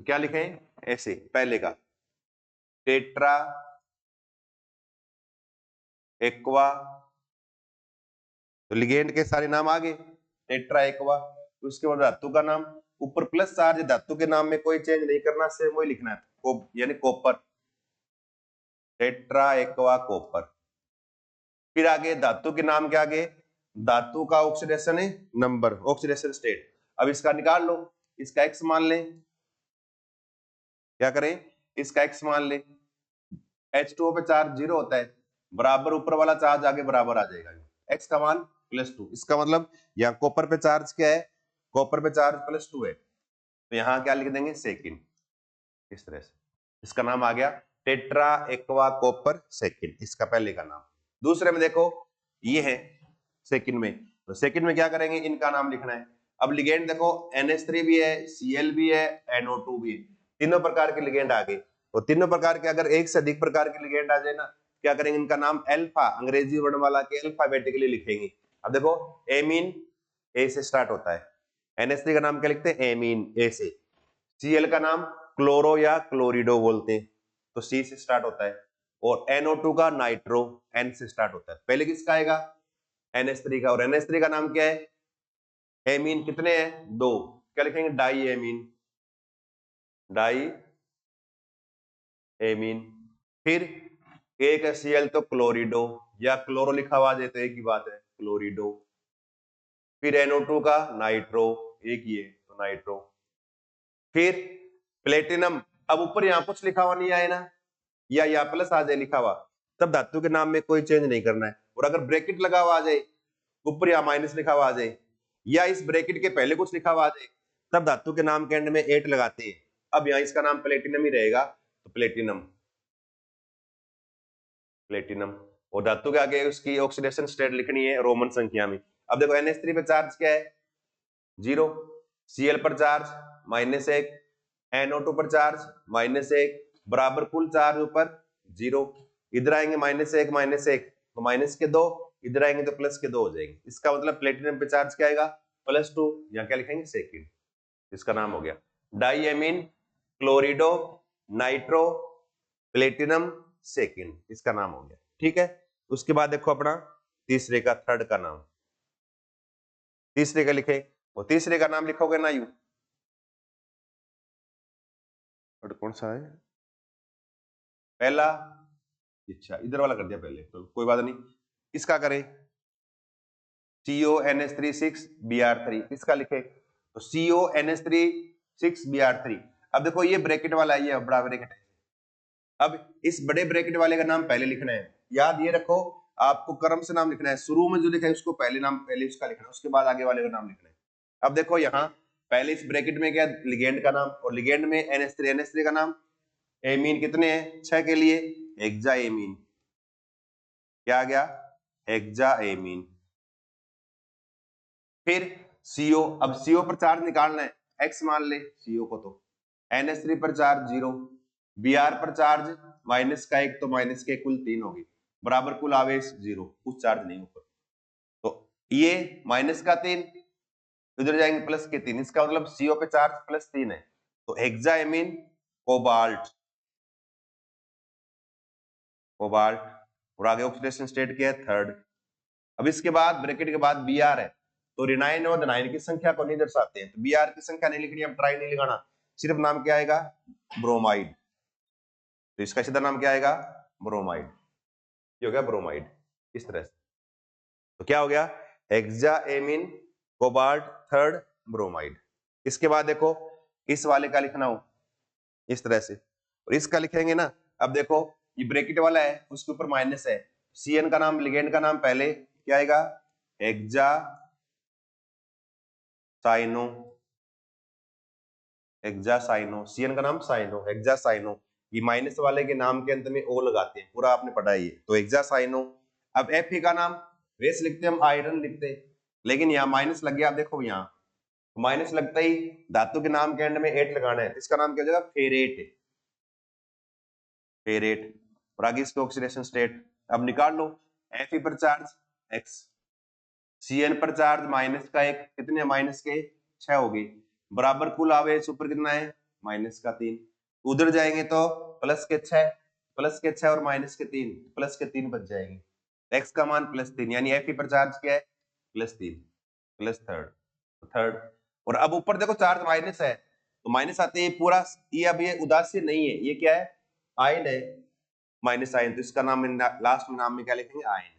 तो क्या लिखें? ऐसे पहले का टेट्रा एक्वा, तो लिगेंड के सारे नाम आ गए, टेट्रा एक्वा। तो उसके बाद धातु का नाम, ऊपर प्लस चार्ज, धातु के नाम में कोई चेंज नहीं करना, सेम वही लिखना है, यानी कॉपर, टेट्रा एक्वा कॉपर। फिर आगे धातु के नाम के आगे धातु का ऑक्सीडेशन नंबर, ऑक्सीडेशन स्टेट। अब इसका निकाल लो, इसका एक्स मान लें, क्या करें? इसका एक्स मान लें। H2O पे चार्ज 0 होता है, बराबर ऊपर वाला चार्ज आगे बराबर आ जाएगा, x का मान +2। इसका मतलब यहाँ कॉपर पे चार्ज क्या है? कॉपर पे चार्ज +2 है, तो यहाँ क्या लिख देंगे? सेकेंड, इस तरह से। इसका नाम आ गया टेट्रा एक्वा कॉपर सेकेंड, इसका पहले का नाम। दूसरे में देखो ये है सेकेंड में, तो सेकेंड में क्या करेंगे? इनका नाम लिखना है। अब लिगेंड देखो NH3 भी है, Cl भी है, NO2 भी है, तीनों प्रकार के लिगेंड आ गए। और तीनों प्रकार के अगर एक से अधिक प्रकार के लिगेंड आ जाए ना, क्या करेंगे? इनका नाम अल्फा, अंग्रेजी वर्ण वाला के अल्फाबेटिकली लिखेंगे। अब देखो एमीन ए से स्टार्ट होता है, NH3 का नाम क्या लिखते हैं? एमीन, ए से। Cl का नाम क्लोरो या क्लोरिडो बोलते हैं, तो C से स्टार्ट होता है। और NO2 का नाइट्रो, N से स्टार्ट होता है। पहले किसका आएगा? NH3 का, और NH3 का नाम क्या है? एमीन, कितने हैं? 2, क्या लिखेंगे? Di amine, di amine. फिर एक है Cl, तो क्लोरिडो, या क्लोरो लिखा हुआ जाए तो एक ही बात है, क्लोरिडो। फिर NO2 का नाइट्रो, एक ही है, तो नाइट्रो। फिर प्लेटिनम, अब ऊपर यहाँ कुछ लिखा हुआ नहीं आए ना, या यहाँ प्लस आ जाए लिखा हुआ, तब धातु के नाम में कोई चेंज नहीं करना है। और अगर ब्रैकेट लगा हुआ आ जाए, ऊपर यहाँ माइनस लिखा हुआ आ जाए, या इस ब्रैकेट के पहले कुछ लिखा हुआ आ जाए, तब धातु के नाम के एंड में 8 लगाते हैं। अब यहाँ इसका नाम प्लेटिनम ही रहेगा, तो प्लेटिनम, प्लेटिनम। और धातु के आगे उसकी ऑक्सीडेशन स्टेट लिखनी है रोमन संख्या में। अब देखो NH3 पे चार्ज क्या है, 0, Cl पर चार्ज -1, NO2 पर चार्ज -1, बराबर कुल चार्ज ऊपर 0। इधर आएंगे -1 -1 तो -2, इधर आएंगे तो +2 हो जाएंगे। इसका मतलब प्लेटिनम पे चार्ज क्या आएगा, +2। यहाँ क्या लिखेंगे, सेकेंड। इसका नाम हो गया डाइएमीन क्लोरिडो नाइट्रो प्लेटिनम सेकेंड, इसका नाम हो गया। ठीक है, उसके बाद देखो अपना तीसरे का, थर्ड का नाम। तीसरे का लिखे, वो तीसरे का नाम लिखोगे ना यू, और कौन सा है पहला, अच्छा इधर वाला कर दिया पहले, तो कोई बात नहीं। इसका करें CONH3 6Br3, इसका लिखे तो CONH3 6Br3। अब देखो ये ब्रैकेट वाला है, ये बड़ा ब्रैकेट है। अब इस बड़े ब्रैकेट वाले का नाम पहले लिखना है, याद ये रखो, आपको क्रम से नाम लिखना है। शुरू में जो लिखा है उसको पहले नाम, पहले उसका लिखना है, उसके बाद आगे वाले का नाम लिखना है। अब देखो यहाँ पहले इस ब्रैकेट में क्या, लिगेंड का नाम, और लिगेंड में NH3 का नाम। एमीन कितने हैं, 6 के लिए हेक्सा एमीन, क्या आ गया, हेक्सा एमीन। फिर CO, अब CO पर चार्ज निकालना है, X मान ले CO को, तो NH3 पर चार्ज 0, Br पर चार्ज -1 तो -1 कुल 3 होगी, बराबर कुल आवेश 0, कुछ चार्ज नहीं ऊपर। तो ये -3 इधर जाएंगे +3, इसका मतलब CO पे चार्ज +3 है, तो हेक्साएमीन कोबाल्ट, कोबाल्ट। और आगे ऑक्सीडेशन स्टेट क्या है, थर्ड। अब इसके बाद ब्रैकेट के बाद Br है, तो रिनाइन और धनाइन की संख्या को नहीं दर्शाते हैं, तो Br की संख्या नहीं लिखनी, अब ट्राई नहीं लगाना, सिर्फ नाम क्या आएगा, ब्रोमाइड। तो इसका सीधा नाम क्या आएगा, ब्रोमाइड। ये हो गया ब्रोमाइड, इस तरह से। तो क्या हो गया, हेक्साएमीन कोबाल्ट थर्ड ब्रोमाइड। इसके बाद देखो इस वाले का लिखना हो इस तरह से, और इसका लिखेंगे ना। अब देखो ये ब्रैकेट वाला है, उसके ऊपर माइनस है, CN का नाम, लिगेंड का नाम पहले क्या आएगा, हेक्सा साइनो, हेक्सासाइनो, CN का नाम साइनो, हेक्सासाइनो। ये माइनस वाले के नाम के अंत में ओ लगाते हैं, पूरा आपने पढ़ा है ये, तो हेक्सासाइनो। अब Fe का नाम वैसे लिखते हम आयरन लिखते, लेकिन यहाँ माइनस लग गया। आप देखो यहाँ माइनस लगता ही धातु के नाम के एंड में 8 लगाना है, इसका नाम क्या हो जाएगा, फेरेट, फेरेट। और आगे इसको ऑक्सीडेशन स्टेट अब निकाल लो, Fe पर चार्ज X, CN पर चार्ज -1, कितने -6 हो गई, बराबर कुल आवेश ऊपर कितना है, -3। उधर जाएंगे तो +6 और -3, +3 बच जाएंगे, X का मान +3, यानी Fe पर चार्ज क्या है, +3, प्लस थर्ड, थर्ड। और अब ऊपर देखो चार्ज माइनस है, तो माइनस आते ही पूरा, ये अब ये उदासीन नहीं है, ये क्या है, आयन है, माइनस आयन, तो इसका नाम लास्ट में नाम में क्या लिखेंगे, आयन।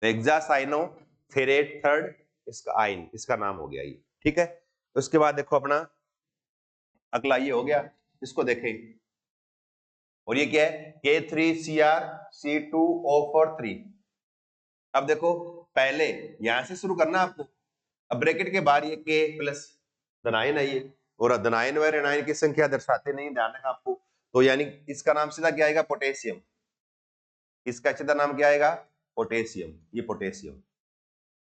हेक्सासाइनो फेरेट थर्ड, इसका आयन, इसका नाम हो गया ये। ठीक है, उसके बाद देखो अपना अगला ये हो गया, इसको देखें, और ये क्या है, K3Cr C2O4 3। अब देखो पहले यहां से शुरू करना आपको, अब ब्रैकेट के बाहर ये K प्लस धनायन है ये, और धनायन व ऋणायन की संख्या दर्शाते नहीं, ध्यान रखना आपको। तो यानी इसका नाम सीधा क्या आएगा, पोटेशियम, इसका सीधा नाम क्या आएगा, पोटेशियम, ये पोटेशियम।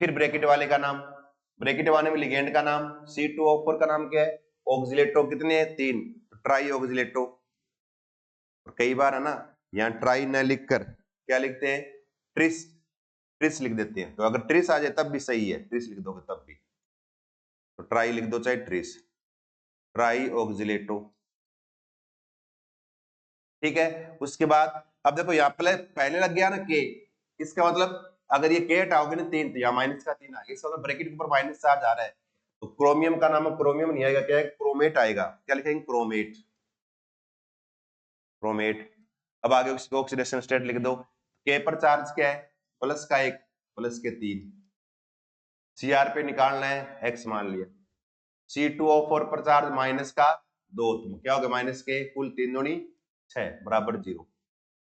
फिर ब्रैकेट वाले का नाम, ब्रैकेट वाले में लिगेंड का नाम, C2O4 का नाम क्या है, ऑक्सिलेटो, कितने हैं, 3, ट्राई ऑक्सिलेटो। और कई बार है ना यहाँ ट्राई न लिखकर क्या लिखते हैं, ट्रिस, ट्रिस लिख देते हैं, तो अगर ट्रिस आ जाए तब भी सही है, ट्रिस लिख दोगे तब भी, तो ट्राई लिख दो चाहे ट्रिस, ट्राई ऑक्सिलेटो। ठीक है, उसके बाद अब देखो यहाँ पहले लग गया ना के, इसका मतलब अगर ये के हटाओगे ना 3, तो यहाँ माइनस का 3 आ गया, इसका मतलब ब्रैकेट के ऊपर माइनस चार्ज आ रहा है, तो क्रोमियम का नाम क्रोमियम नहीं आएगा, क्या है, क्रोमेट आएगा, क्या लिखेंगे, क्रोमेट, क्रोमेट। अब आगे उसको ऑक्सीडेशन स्टेट लिख दो, के पर चार्ज क्या है, प्लस का 1, प्लस के 3, Cr पे निकालना है, X मान लिया, C2O4 पर चार्ज माइनस का 2, तो क्या हो गया, माइनस के कुल 3 दूनी 6 बराबर 0।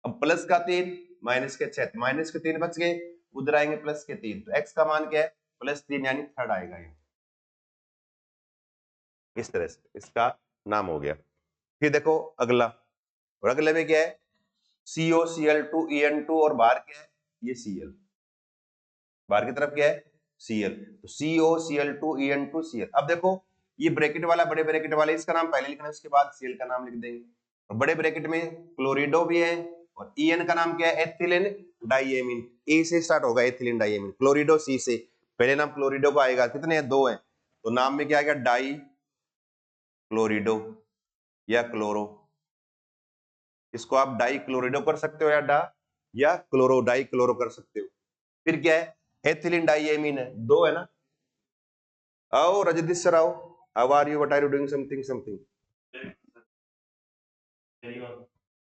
अब प्लस का 3 माइनस के 6, माइनस के 3 बच गए, उधर आएंगे प्लस के 3, तो X का मान क्या है, +3, यानी थर्ड आएगा ये। इस तरह से इसका नाम हो गया। फिर देखो अगला, और अगले में क्या है, COCl2En2 और बाहर क्या है, ये Cl, बाहर की तरफ क्या है Cl, तो COCl2En2Cl। अब देखो ये ब्रैकेट वाला, बड़े ब्रैकेट वाले, इसका नाम पहले लिखना है, उसके बाद Cl का नाम लिख देंगे। और बड़े ब्रैकेट में क्लोरिडो भी है, और En का नाम क्या है, एथिलीन डाइएमीन, ए से स्टार्ट होगा, एथिलीन डाइएमीन। क्लोरिडो C से, पहले नाम क्लोरिडो का आएगा, कितने हैं, 2 हैं, तो नाम में क्या आएगा, डाई क्लोरिडो या क्लोरो। इसको आप डाई क्लोरिडो कर सकते हो या क्लोरो डाई क्लोरो कर सकते हो। फिर क्या है, एथिलीन डाइएमीन है, 2 है ना। आओ रजत सर आओ, how are you, what are you doing, something something.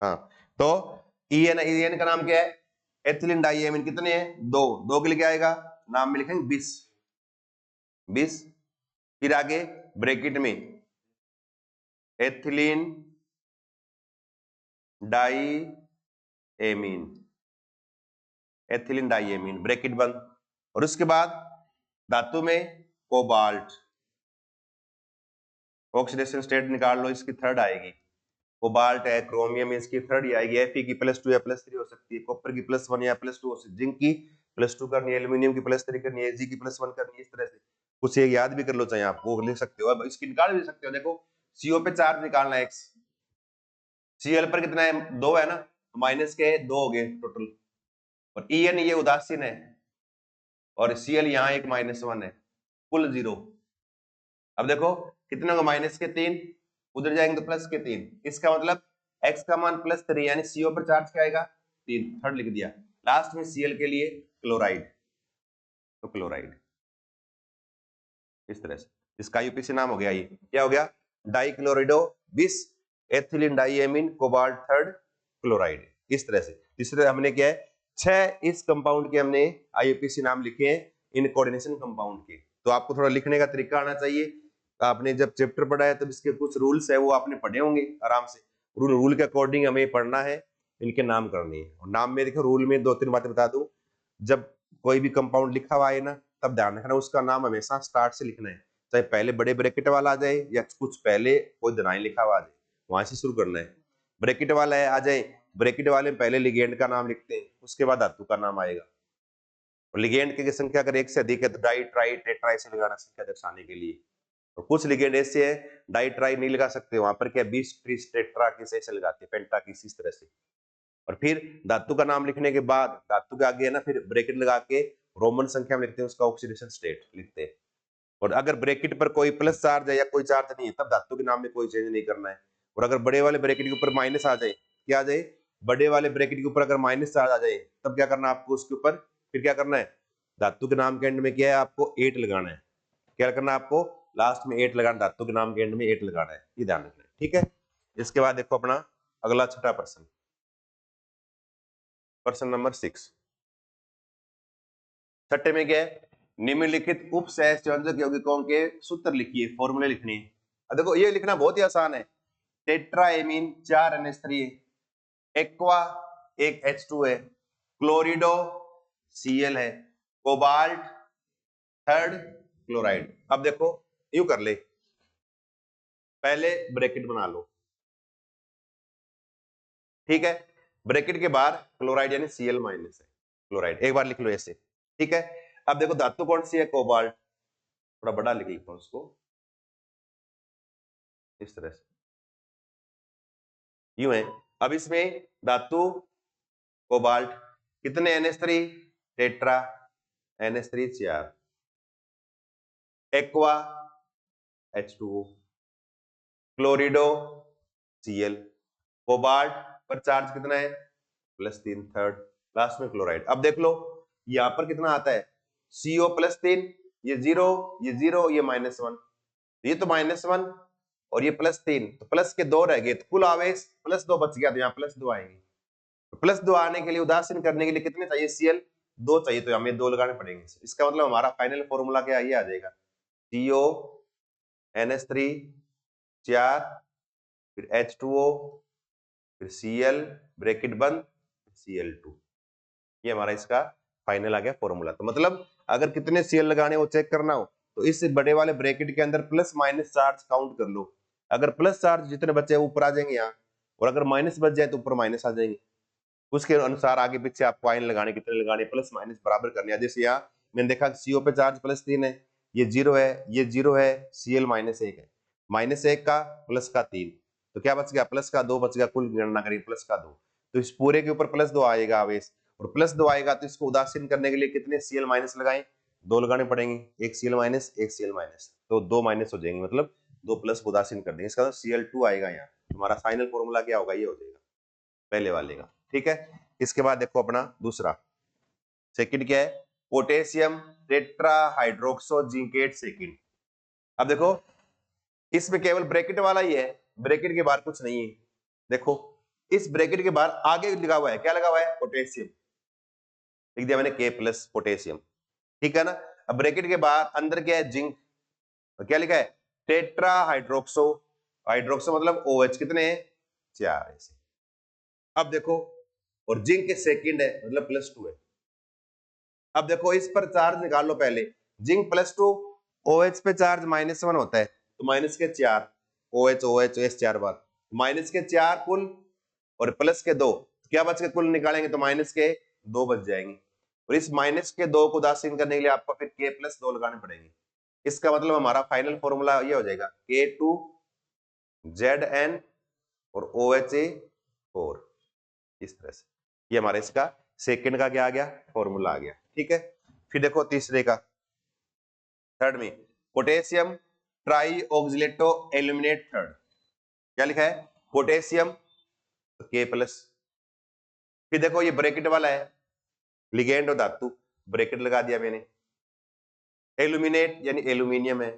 हाँ, तो ईएन का नाम क्या है, एथिलीन डाइएमीन, कितने हैं, 2, 2 के लिए क्या आएगा, नाम में लिखेंगे 20। फिर आगे ब्रैकेट में ethylene diamine, ethylene diamine, bracket बंद। और उसके बाद धातु में कोबाल्ट, ऑक्सीडेशन स्टेट निकाल लो, इसकी थर्ड आएगी, कोबाल्ट है, क्रोमियम इसकी थर्ड ही आएगी, Fe की +2 या +3 हो सकती है, कॉपर की +1 या +2 हो सकती है, जिंक की +2 करनी है, एल्यूमिनियम की +3 करनी है, Ag की +1 करनी है। इस तरह से कुछ एक याद भी कर लो, चाहे आप वो लिख सकते हो, अब इसकी निकाल भी सकते हो। देखो CO पे चार्ज निकालना है x, Cl पर कितना है, 2 है ना, तो माइनस के 2 हो गए टोटल, और En ये उदासीन है, और Cl यहाँ एक -1 है, कुल 0। अब देखो कितने होगा, -3, उधर जाएंगे तो +3, इसका मतलब x का मान +3, यानी CO पर चार्ज क्या आएगा, 3, थर्ड लिख दिया। लास्ट में Cl के लिए क्लोराइड, तो क्लोराइड इस तरह से, इसका यूपीसी नाम हो गया, ये क्या हो गया, डाइक्लोरिडो बिस ethylene diamine cobalt third chloride. इस तरह से तीसरे हमने क्या है, 6 इस कंपाउंड के हमने आईयूपीसी नाम लिखे हैं इन कोऑर्डिनेशन कंपाउंड के। तो आपको थोड़ा लिखने का तरीका आना चाहिए, आपने जब चैप्टर पढ़ा है तब इसके कुछ रूल्स है वो आपने पढ़े होंगे आराम से, रूल के अकॉर्डिंग हमें पढ़ना है, इनके नाम करने हैं। और नाम में देखो रूल में 2-3 बातें बता दूं, जब कोई भी कंपाउंड लिखा हुआ है ना, तब ध्यान रखना उसका नाम हमेशा स्टार्ट से लिखना है, चाहे पहले बड़े ब्रैकेट वाला आ जाए या कुछ पहले कोई दनाई लिखा हुआ आ जाए, वहां से शुरू करना है। ब्रैकेट वाला है आ जाए, ब्रैकेट वाले में पहले लिगेंड का नाम लिखते हैं, उसके बाद धातु का नाम आएगा। और लिगेंड की संख्या अगर 1 से अधिक है तो डाई ट्राई टेट्रा ऐसे लगाना संख्या दर्शाने के लिए। और कुछ लिगेंड ऐसे है डाई ट्राई नहीं लगा सकते, वहां पर क्या 20 30 टेट्रा की ऐसे लगाते हैं, पेंटा की इस तरह से। और फिर धातु का नाम लिखने के बाद धातु के आगे है ना, फिर ब्रैकेट लगा के रोमन संख्या में लिखते हैं, उसका ऑक्सीडेशन स्टेट लिखते हैं। और अगर ब्रैकेट पर कोई प्लस चार्ज है या कोई चार्ज नहीं है, तब धातु के नाम में कोई चेंज नहीं करना है। और अगर बड़े वाले ब्रैकेट के ऊपर माइनस आ जाए, क्या आ जाए, बड़े वाले ब्रैकेट के ऊपर अगर माइनस चार्ज आ जाए, तब क्या करना है आपको, उसके ऊपर फिर क्या करना है, धातु के नाम के एंड में क्या है, आपको 8 लगाना है। क्या करना है आपको, लास्ट में 8 लगाना, धातु के नाम के एंड में 8 लगाना है, ये ध्यान रखना है, ठीक है। इसके बाद देखो अपना अगला छठा प्रश्न, प्रश्न नंबर 6। छठे में क्या है, निम्नलिखित उप सहसंयोजक यौगिकों के सूत्र लिखिए, फॉर्मूले लिखने हैं। अब देखो ये लिखना बहुत ही आसान है, टेट्राएमीन 4 NH3, एक्वा 1 H2 है, क्लोरिडो Cl है, कोबाल्ट थर्ड क्लोराइड। अब देखो यूं कर ले, पहले ब्रैकेट बना लो, ठीक है, ब्रैकेट के बाहर क्लोराइड यानी Cl माइनस है, क्लोराइड एक बार लिख लो ऐसे, ठीक है। अब देखो धातु कौन सी है, कोबाल्ट, थोड़ा बड़ा लिख लिखो उसको इस तरह से, यूं है। अब इसमें धातु कोबाल्ट, कितने NH3, tetra, NH3 4, aqua H2O, क्लोरिडो Cl, cobalt पर चार्ज कितना है, +3 थर्ड, लास्ट में क्लोराइड। अब देख लो यहां पर कितना आता है, CO +3, ये 0, ये 0, ये -1, ये तो -1 और ये +3, तो प्लस के 2 रह गए, तो कुल आवेश +2 बच गया, तो यहाँ +2 आएंगे। तो +2 आने के लिए, उदासीन करने के लिए कितने चाहिए, Cl 2 चाहिए, तो हमें 2 लगाने पड़ेंगे। इसका मतलब हमारा फाइनल फॉर्मूला क्या ये आ जाएगा, CO NH3 4, फिर H2O, फिर Cl ब्रैकेट बंद, Cl2, ये हमारा इसका फाइनल आ गया फॉर्मूला। तो मतलब अगर कितने Cl लगाने वो चेक करना हो तो इस बड़े वाले ब्रैकेट के अंदर प्लस माइनस चार्ज काउंट कर लो। अगर प्लस चार्ज जितने बचे ऊपर आ जाएंगे यहाँ, और अगर माइनस बच जाए तो ऊपर माइनस आ जाएंगे। उसके अनुसार आगे पीछे आपको आयन लगाने, कितने लगाने, प्लस माइनस बराबर करने हैं। जैसे यहाँ मैंने देखा सीओ पे चार्ज +3 है, ये 0 है, ये 0 है, Cl -1 है, -1 का प्लस का 3, तो क्या बच गया, प्लस का 2 बच गया। कुल गणना करिए प्लस का 2, तो इस पूरे के ऊपर +2 आएगा आवेश, और +2 आएगा तो इसको उदासीन करने के लिए कितने Cl- लगाएं, 2 लगाने पड़ेंगे, एक Cl-, एक Cl-, तो 2 माइनस हो जाएंगे, मतलब 2 प्लस को उदासीन कर देंगे। इसका मतलब Cl2 आएगा यहाँ। हमारा फाइनल फॉर्मूला क्या होगा, ये हो जाएगा पहले वाले का। ठीक है, इसके बाद देखो अपना दूसरा, सेकंड क्या है, पोटेशियम टेट्राहाइड्रोक्सो जिंकेट सेकंड। अब देखो इसमें केवल ब्रैकेट वाला ही है, ब्रैकेट के बाहर कुछ नहीं है। देखो इस ब्रैकेट के बाहर आगे लगा हुआ है, क्या लगा हुआ है, पोटेशियम, लिख दिया मैंने K+ पोटेशियम, ठीक है ना। अब ब्रैकेट के बाहर अंदर क्या है, जिंक, तो क्या लिखा है, टेट्राहाइड्रोक्सो, हाइड्रोक्सो मतलब OH, कितने हैं, 4 ऐसे। अब देखो, और जिंक के सेकंड है मतलब +2 है। अब देखो इस पर चार्ज निकाल लो पहले, जिंक +2, OH पे चार्ज -1 होता है, तो माइनस के 4, OH OH OH 4 बार, माइनस के 4 कुल और प्लस के 2, क्या बच के कुल निकालेंगे तो माइनस के 2 बच जाएंगे, और इस माइनस के 2 को उदासीन करने के लिए आपको फिर K+2 लगाने पड़ेंगे। इसका मतलब हमारा फाइनल फॉर्मूला ये हो जाएगा K2Zn और OHA4, इस तरह से। ये हमारा इसका सेकंड का क्या आ गया, फॉर्मूला आ गया। ठीक है, फिर देखो तीसरे का, थर्ड में पोटेशियम ट्राई ऑक्सिलेटो एल्यूमिनेट थर्ड, क्या लिखा है, पोटेशियम K+, फिर देखो ये ब्रैकेट वाला है, लिगेंड और धातु, ब्रैकेट लगा दिया मैंने, एल्यूमिनेट यानी एल्यूमिनियम है,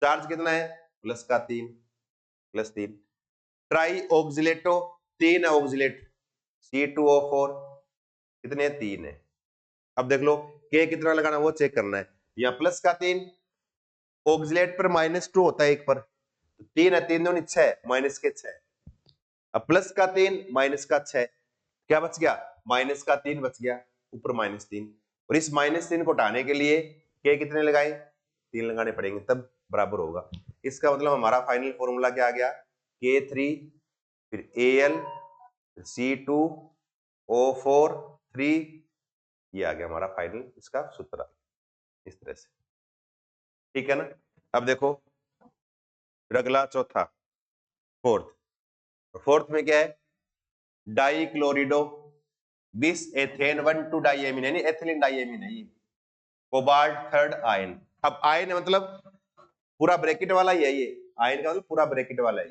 चार्ज कितना है, +3, +3, ट्राई ऑक्सिलेटो 3 है, ऑक्सिलेट C2O4 कितने, 3 है। अब देख लो K कितना लगाना वो चेक करना है, यहाँ +3, ऑक्सिलेट पर -2 होता है एक पर, 3 है, 3 दूनी 6, -6, अब +3 -6, क्या बच गया, -3 बच गया, ऊपर -3, और इस -3 को हटाने के लिए K कितने लगाए, 3 लगाने पड़ेंगे, तब बराबर होगा। इसका मतलब हमारा फाइनल फॉर्मूला क्या आ गया, K3 फिर Al फिर C2O4 3, ये आ गया हमारा फाइनल इसका सूत्र, इस तरह से। ठीक है ना। अब देखो अगला चौथा, फोर्थ में क्या है, डाइक्लोरिडो बिस एथेन 1,2 डाइएमीन, यानी एथिलीन डाइएमीन है ये, कोबाल्ट थर्ड आयन। अब आयन मतलब पूरा ब्रैकेट वाला ही है ये, आयन का मतलब पूरा ब्रैकेट वाला है।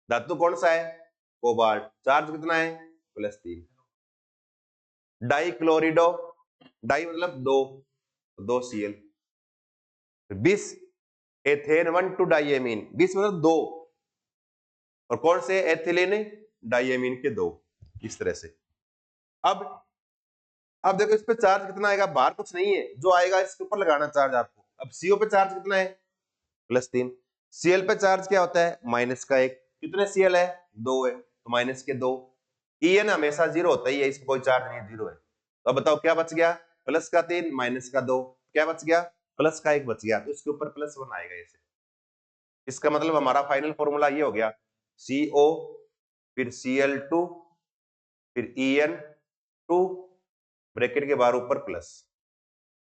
धातु कौन सा है, कोबाल्ट, चार्ज कितना है, +3। डाइक्लोरिडो, डाई मतलब 2 Cl, बिस एथेन 1,2 डाइएमीन, बिस मतलब 2, और कौन से, एथिलीन डाइएमीन के 2, इस तरह से। अब देखो इस पे चार्ज कितना आएगा, बाहर कुछ नहीं है, जो आएगा इसके ऊपर लगाना चार्ज आपको। अब CO पे चार्ज कितना है, +3, Cl पे चार्ज क्या होता है, -1, कितने Cl है, 2 है, तो -2, En हमेशा 0 होता ही है, इसको कोई चार्ज नहीं है, 0 है। तो अब बताओ क्या बच गया, +3 -2, क्या बच गया, +1 बच गया, तो इसके ऊपर +1 आएगा ऐसे। इसका मतलब हमारा फाइनल फॉर्मूला ये हो गया, CO फिर Cl2 फिर En2 ब्रैकेट के बाहर ऊपर प्लस,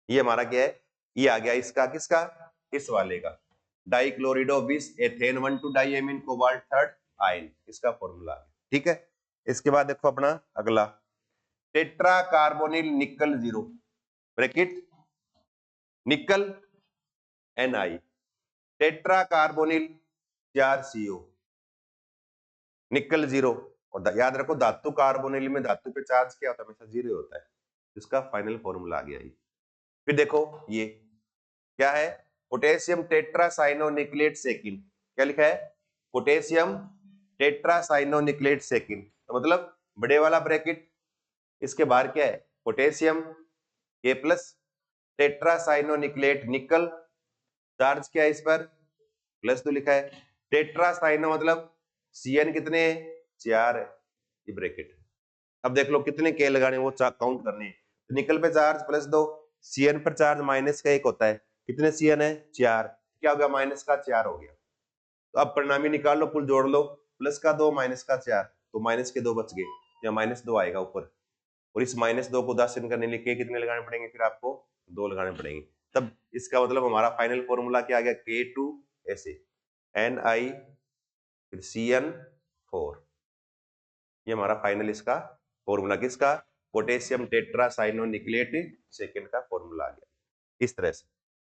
ये हमारा क्या है, ये आ गया इसका, किसका, इस वाले का, डाइक्लोरिडो बिस ethane 1,2 diamine cobalt third ion, इसका फॉर्मूला। ठीक है, इसके बाद देखो अपना अगला, टेट्रा कार्बोनिल निकल 0 ब्रैकेट निकल Ni, टेट्रा कार्बोनिल 4 CO, निकल 0, और याद रखो धातु कार्बोनिल में धातु पे चार्ज क्या होता है, हमेशा 0 होता है, इसका फाइनल फॉर्मूला आ गया ये। फिर देखो ये क्या है, पोटेशियम टेट्रासाइनोनिक्लेट सेकंड, क्या लिखा है, पोटेशियम टेट्रासाइनोनिक्लेट सेकंड, तो मतलब बड़े वाला ब्रैकेट, इसके बाहर क्या है, पोटेशियम K+ टेट्रासाइनोनिक्लेट निकल, चार्ज क्या है इस पर, +2 लिखा है, टेट्रासाइनो मतलब Cn कितने, 4 है, ये ब्रैकेट। अब देख लो कितने K लगाने वो काउंट करने हैं, तो निकल पे चार्ज +2, Cn पर चार्ज -1 होता है, कितने CN है 4, क्या हो गया माइनस का 4 हो गया। तो अब परिणामी निकाल लो, कुल जोड़ लो, प्लस का 2 माइनस का 4, तो माइनस के 2 बच गए, या -2 आएगा ऊपर, और इस -2 को 10 करने के लिए कितने लगाने पड़ेंगे, फिर आपको 2 लगाने पड़ेंगे। तब इसका मतलब हमारा फाइनल फॉर्मूला क्या आ गया, K2 ऐसे Ni फिर CN4, ये हमारा फाइनल इसका फॉर्मूला किसका, पोटेशियम टेट्रासाइनोनिक्लेट सेकेंड का फॉर्मूला आ गया। इस तरह से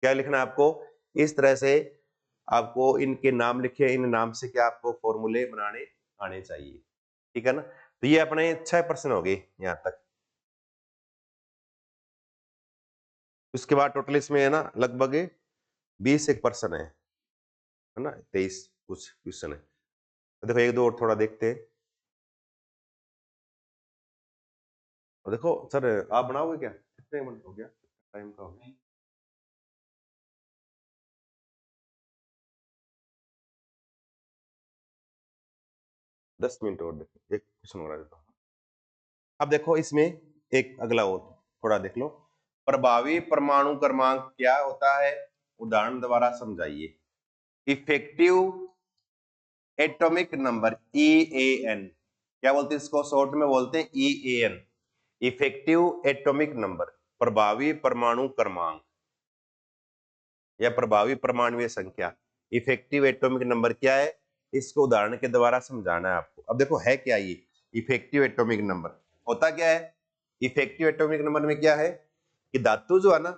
क्या लिखना है आपको, इस तरह से आपको इनके नाम लिखे, इन नाम से क्या आपको फॉर्मूले बनाने आने चाहिए, ठीक है ना। तो ये अपने 6 प्रश्न हो गए यहाँ तक। उसके बाद टोटल इसमें है ना लगभग 20 एक प्रश्न है ना, 23 कुछ क्वेश्चन है। तो देखो एक दो और थोड़ा देखते हैं। और देखो सर आप बनाओगे क्या, कितने मिनट हो गया, टाइम का हो गया, 10 मिनट और देखो, एक क्वेश्चन हो रहा है। अब देखो इसमें एक अगला और थोड़ा देख लो, प्रभावी परमाणु क्रमांक क्या होता है, उदाहरण द्वारा समझाइए। इफेक्टिव एटॉमिक नंबर EAN, क्या बोलते हैं इसको, शॉर्ट में बोलते हैं EAN, इफेक्टिव एटॉमिक नंबर, प्रभावी परमाणु क्रमांक या प्रभावी परमाणुीय संख्या। इफेक्टिव एटॉमिक नंबर क्या है, इसको उदाहरण के द्वारा समझाना है आपको। अब देखो है क्या ये इफेक्टिव एटॉमिक नंबर, होता क्या है, इफेक्टिव एटॉमिक नंबर में क्या है कि धातु जो है ना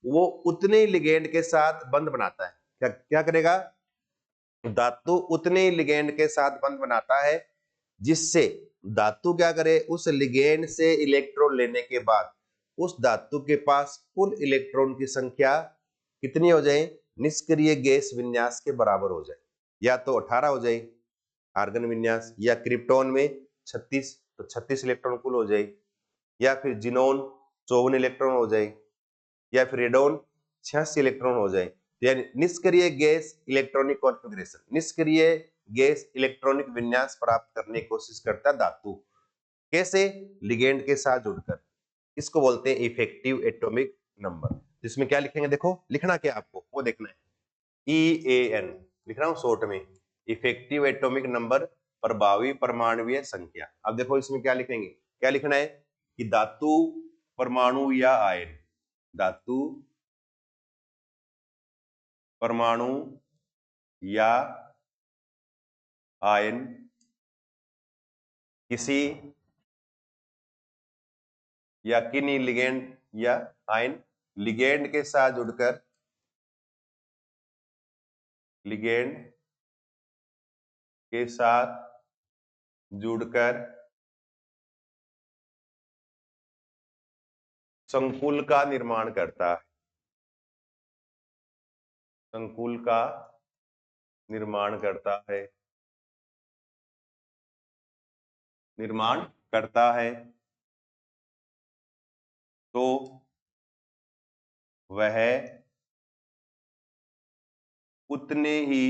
वो उतने लिगेंड के साथ बंध बनाता है, क्या क्या करेगा, धातु उतने लिगेंड के साथ बंध बनाता है जिससे धातु क्या करे, उस लिगेंड से इलेक्ट्रॉन लेने के बाद उस धातु के पास कुल इलेक्ट्रॉन की संख्या कितनी हो जाए, निष्क्रिय गैस विन्यास के बराबर हो जाए। या तो 18 हो जाए आर्गन विन्यास, या क्रिप्टोन में 36 तो 36 इलेक्ट्रॉन कुल हो जाए, या फिर जिनोन 54 इलेक्ट्रॉन हो जाए, या फिर रेडोन 86 इलेक्ट्रॉन हो जाए। यानी निष्क्रिय गैस इलेक्ट्रॉनिक कॉन्फ़िगरेशन, निष्क्रिय गैस इलेक्ट्रॉनिक विन्यास प्राप्त करने की कोशिश करता है धातु, कैसे, लिगेंड के साथ जुड़कर। इसको बोलते हैं इफेक्टिव एटॉमिक नंबर। इसमें क्या लिखेंगे, देखो लिखना क्या आपको वो देखना है, EAN लिख रहा हूं शॉर्ट में, इफेक्टिव एटॉमिक नंबर, प्रभावी परमाणुीय संख्या। अब देखो इसमें क्या लिखेंगे, क्या लिखना है कि धातु परमाणु या आयन, धातु परमाणु या आयन किसी या किन्हीं लिगेंड या आयन लिगेंड के साथ जुड़कर, लिगेंड के साथ जुड़कर संकुल का निर्माण करता है, संकुल का निर्माण करता है, निर्माण करता है, तो वह उतने ही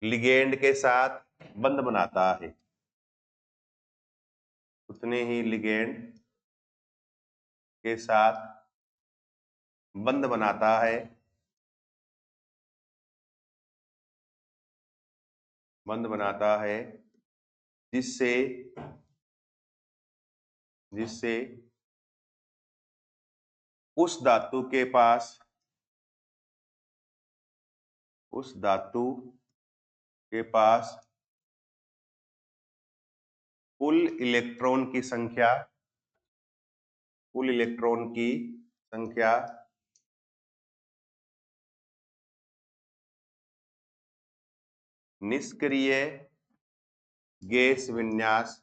लिगेंड के साथ बंध बनाता है, उतने ही लिगेंड के साथ बंध बनाता है, बंध बनाता है, जिससे जिससे उस धातु के पास, उस धातु के पास कुल इलेक्ट्रॉन की संख्या, कुल इलेक्ट्रॉन की संख्या निष्क्रिय गैस विन्यास,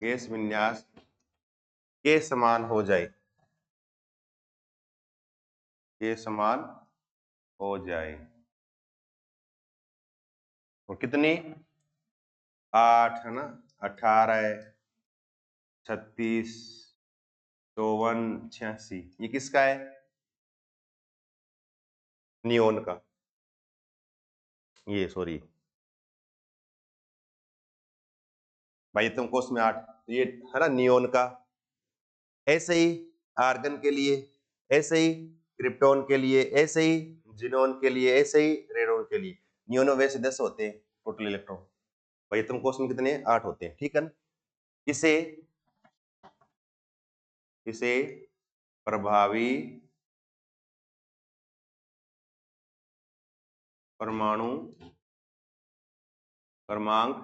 गैस विन्यास के समान हो जाए, के समान हो जाए। और कितनी, 8 है ना, 18 36 54 86, ये किसका है, नियोन का, ये सॉरी भाई तुमको उसमें 8, ये है ना नियोन का, ऐसे ही आर्गन के लिए, ऐसे ही क्रिप्टॉन के लिए, ऐसे ही जिनोन के लिए, ऐसे ही रेडोन के लिए। नियोनो वैसे 10 होते हैं टोटल इलेक्ट्रॉन, भाई तुम कोर्स में कितने 8 होते हैं, ठीक है ना। इसे इसे प्रभावी परमाणु क्रमांक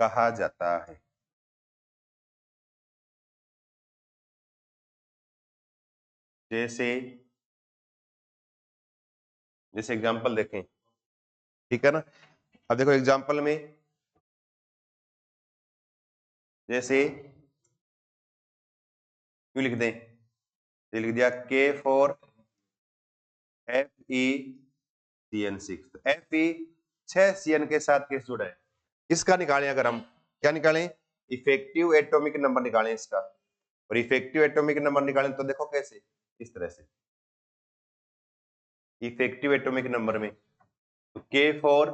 कहा जाता है। जैसे जैसे एग्जांपल देखें, ठीक है ना। अब देखो एग्जांपल में जैसे क्यों लिख दें, ये लिख दिया K4 FeCN6। तो Fe 6 CN के साथ केस जुड़ा है, इसका निकालें अगर हम, क्या निकालें, इफेक्टिव एटॉमिक नंबर निकालें इसका। और इफेक्टिव एटॉमिक नंबर निकालें तो देखो कैसे, इस तरह से इफेक्टिव एटॉमिक नंबर में तो K4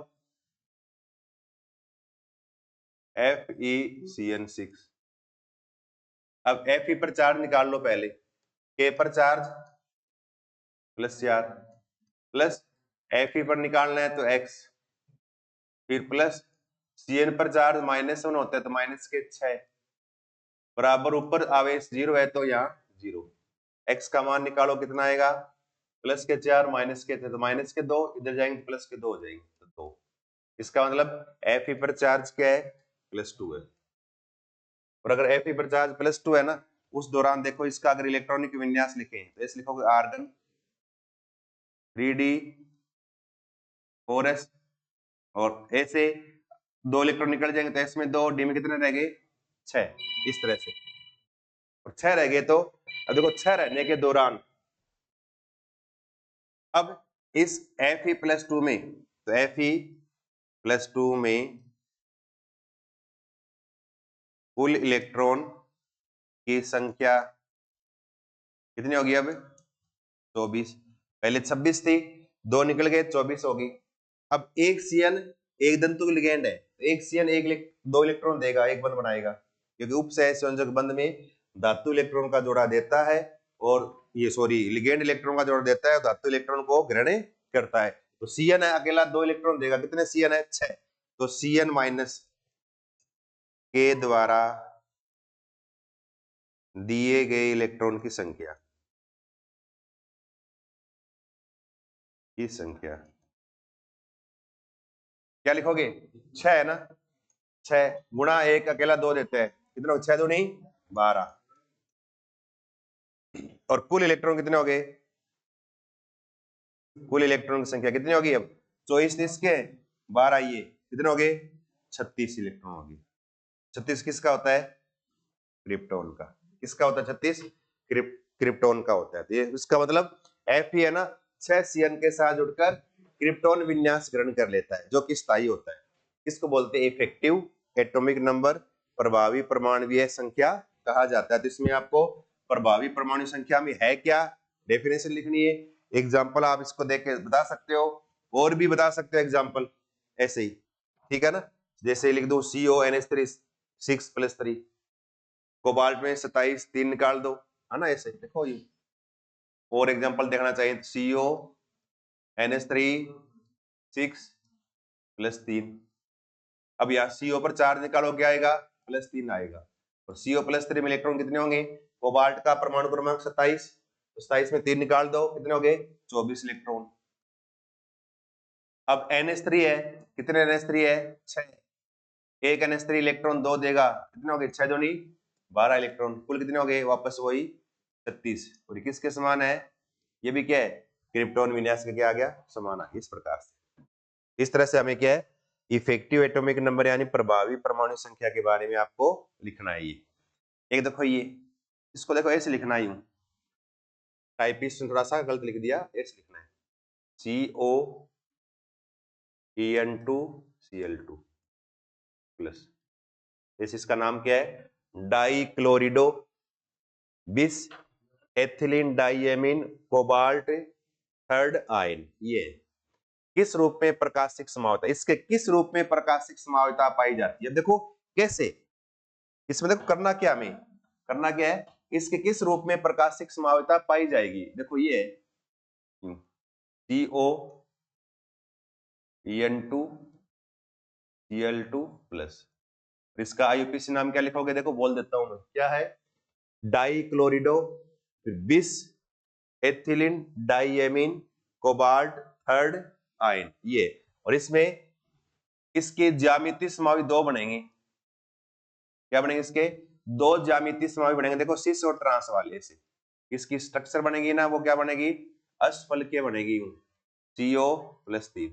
FeCN6। अब Fe पर चार्ज निकाल लो पहले, K पर चार्ज +4 प्लस Fe पर निकालना है तो x, फिर प्लस Cn पर चार्ज -1 होता है तो -6 बराबर ऊपर आवेश 0 है तो यहाँ 0। x का मान निकालो कितना आएगा, +4 -2 तो -2 इधर जाएंगे +2 हो जाएंगे तो 2। इसका मतलब Fe पर चार्ज क्या है, +2 है। और अगर Fe पर चार्ज +2 है ना, उस दौरान देखो इसका अगर इलेक्ट्रॉनिक विन्यास लिखें तो ऐसे लिखोगे आर्गन 3d4s, और ऐसे 2 इलेक्ट्रॉन निकल जाएंगे तो इसमें 2 डी में कितने रह गए, 6, इस तरह से। और 6 रह गए तो अब देखो 6 रहने के दौरान अब इस Fe+2 में, तो Fe+2 में कुल इलेक्ट्रॉन की संख्या कितनी होगी अब, 24। पहले 26 थी, 2 निकल गए 24 होगी। अब एक CN एक धातु लिगेंड है, एक CN 2 इलेक्ट्रॉन देगा, एक बंध बनाएगा, क्योंकि उपसह संयोजक बंध में धातु इलेक्ट्रॉन का जोड़ा देता है और ये लिगेंड इलेक्ट्रॉन का जोड़ा देता है, धातु इलेक्ट्रॉन को ग्रहण करता है। तो CN है अकेला 2 इलेक्ट्रॉन देगा, कितने CN है, 6। तो CN माइनस के द्वारा दिए गए इलेक्ट्रॉन की संख्या क्या लिखोगे, 6 है ना, 6 गुणा 1 अकेला 2 देते हैं, कितना 6 2 नहीं 12। और कुल इलेक्ट्रॉन कितने हो गए, कुल इलेक्ट्रॉन की संख्या कितनी होगी अब, 24 इसके 12 ये कितने हो गए, 36 इलेक्ट्रॉन हो गए। 36 किसका होता है, क्रिप्टॉन का। किसका होता है 36, क्रिप्टॉन का होता है। तो ये इसका मतलब Fe है ना 6 CN के साथ जुड़कर क्रिप्टॉन विन्यास ग्रहण कर लेता है, जो कि स्थायी होता है। इसको बोलते हैं इफेक्टिव एटॉमिक नंबर, प्रभावी परमाणु संख्या कहा जाता है। तो इसमें आपको प्रभावी परमाणु संख्या में है क्या, डेफिनेशन लिखनी है। एग्जाम्पल आप इसको देख के बता सकते हो, और भी बता सकते हो एग्जाम्पल ऐसे ही, ठीक है ना। जैसे लिख दो CONH3 6+3, कोबाल्ट में 27 3 निकाल दो, है ना, ऐसे देखो ये। और एग्जांपल देखना चाहिए तो CONH3 6+3। अब यहाँ CO पर 4 निकालो क्या आएगा, +3 आएगा। और CO+3 में इलेक्ट्रॉन कितने होंगे, कोबाल्ट का परमाणु क्रमांक 27, तो 27 में 3 निकाल दो, कितने हो गए 24 इलेक्ट्रॉन। अब NH3 है, कितने NH3 है 6, एक NH3 इलेक्ट्रॉन 2 देगा, कितने हो गए 6 2 12 इलेक्ट्रॉन, कुल कितने हो गए वापस वही 36। और किसके समान है, ये भी क्या है, क्रिप्टॉन विन्यास का क्या आ गया, समान है। इस प्रकार से, इस तरह से हमें क्या है, इफेक्टिव एटॉमिक नंबर यानी प्रभावी परमाणु संख्या के बारे में आपको लिखना है। ये एक देखो, ये इसको देखो ऐसे लिखना ही, टाइपिस्ट ने थोड़ा सा गलत लिख दिया, ऐसे लिखना है COEN2Cl2 प्लस, इसका नाम क्या है, डाइक्लोरिडो बिस ethylene diamine cobalt third ion. ये किस रूप में प्रकाशिक समावता, इसके किस रूप में प्रकाशिक समावता पाई जाती है। देखो कैसे, इसमें देखो करना क्या, हमें करना क्या है, इसके किस रूप में प्रकाशिक संभाव्यता पाई जाएगी? देखो ये CO En2 Cl2 प्लस, इसका आईयूपीसी नाम क्या लिखोगे? देखो बोल देता हूं मैं, क्या है? डाइक्लोरिडो, बिस ethylene diamine cobalt third ion, ये। और इसमें इसके ज्यामितीय समूह दो बनेंगे। क्या बनेंगे? इसके दो ज्यामितीय समूह बनेंगे। देखो सिस और ट्रांस वाले से इसकी स्ट्रक्चर बनेगी ना, वो क्या बनेगी? अष्टफलकीय बनेगी, CO+3,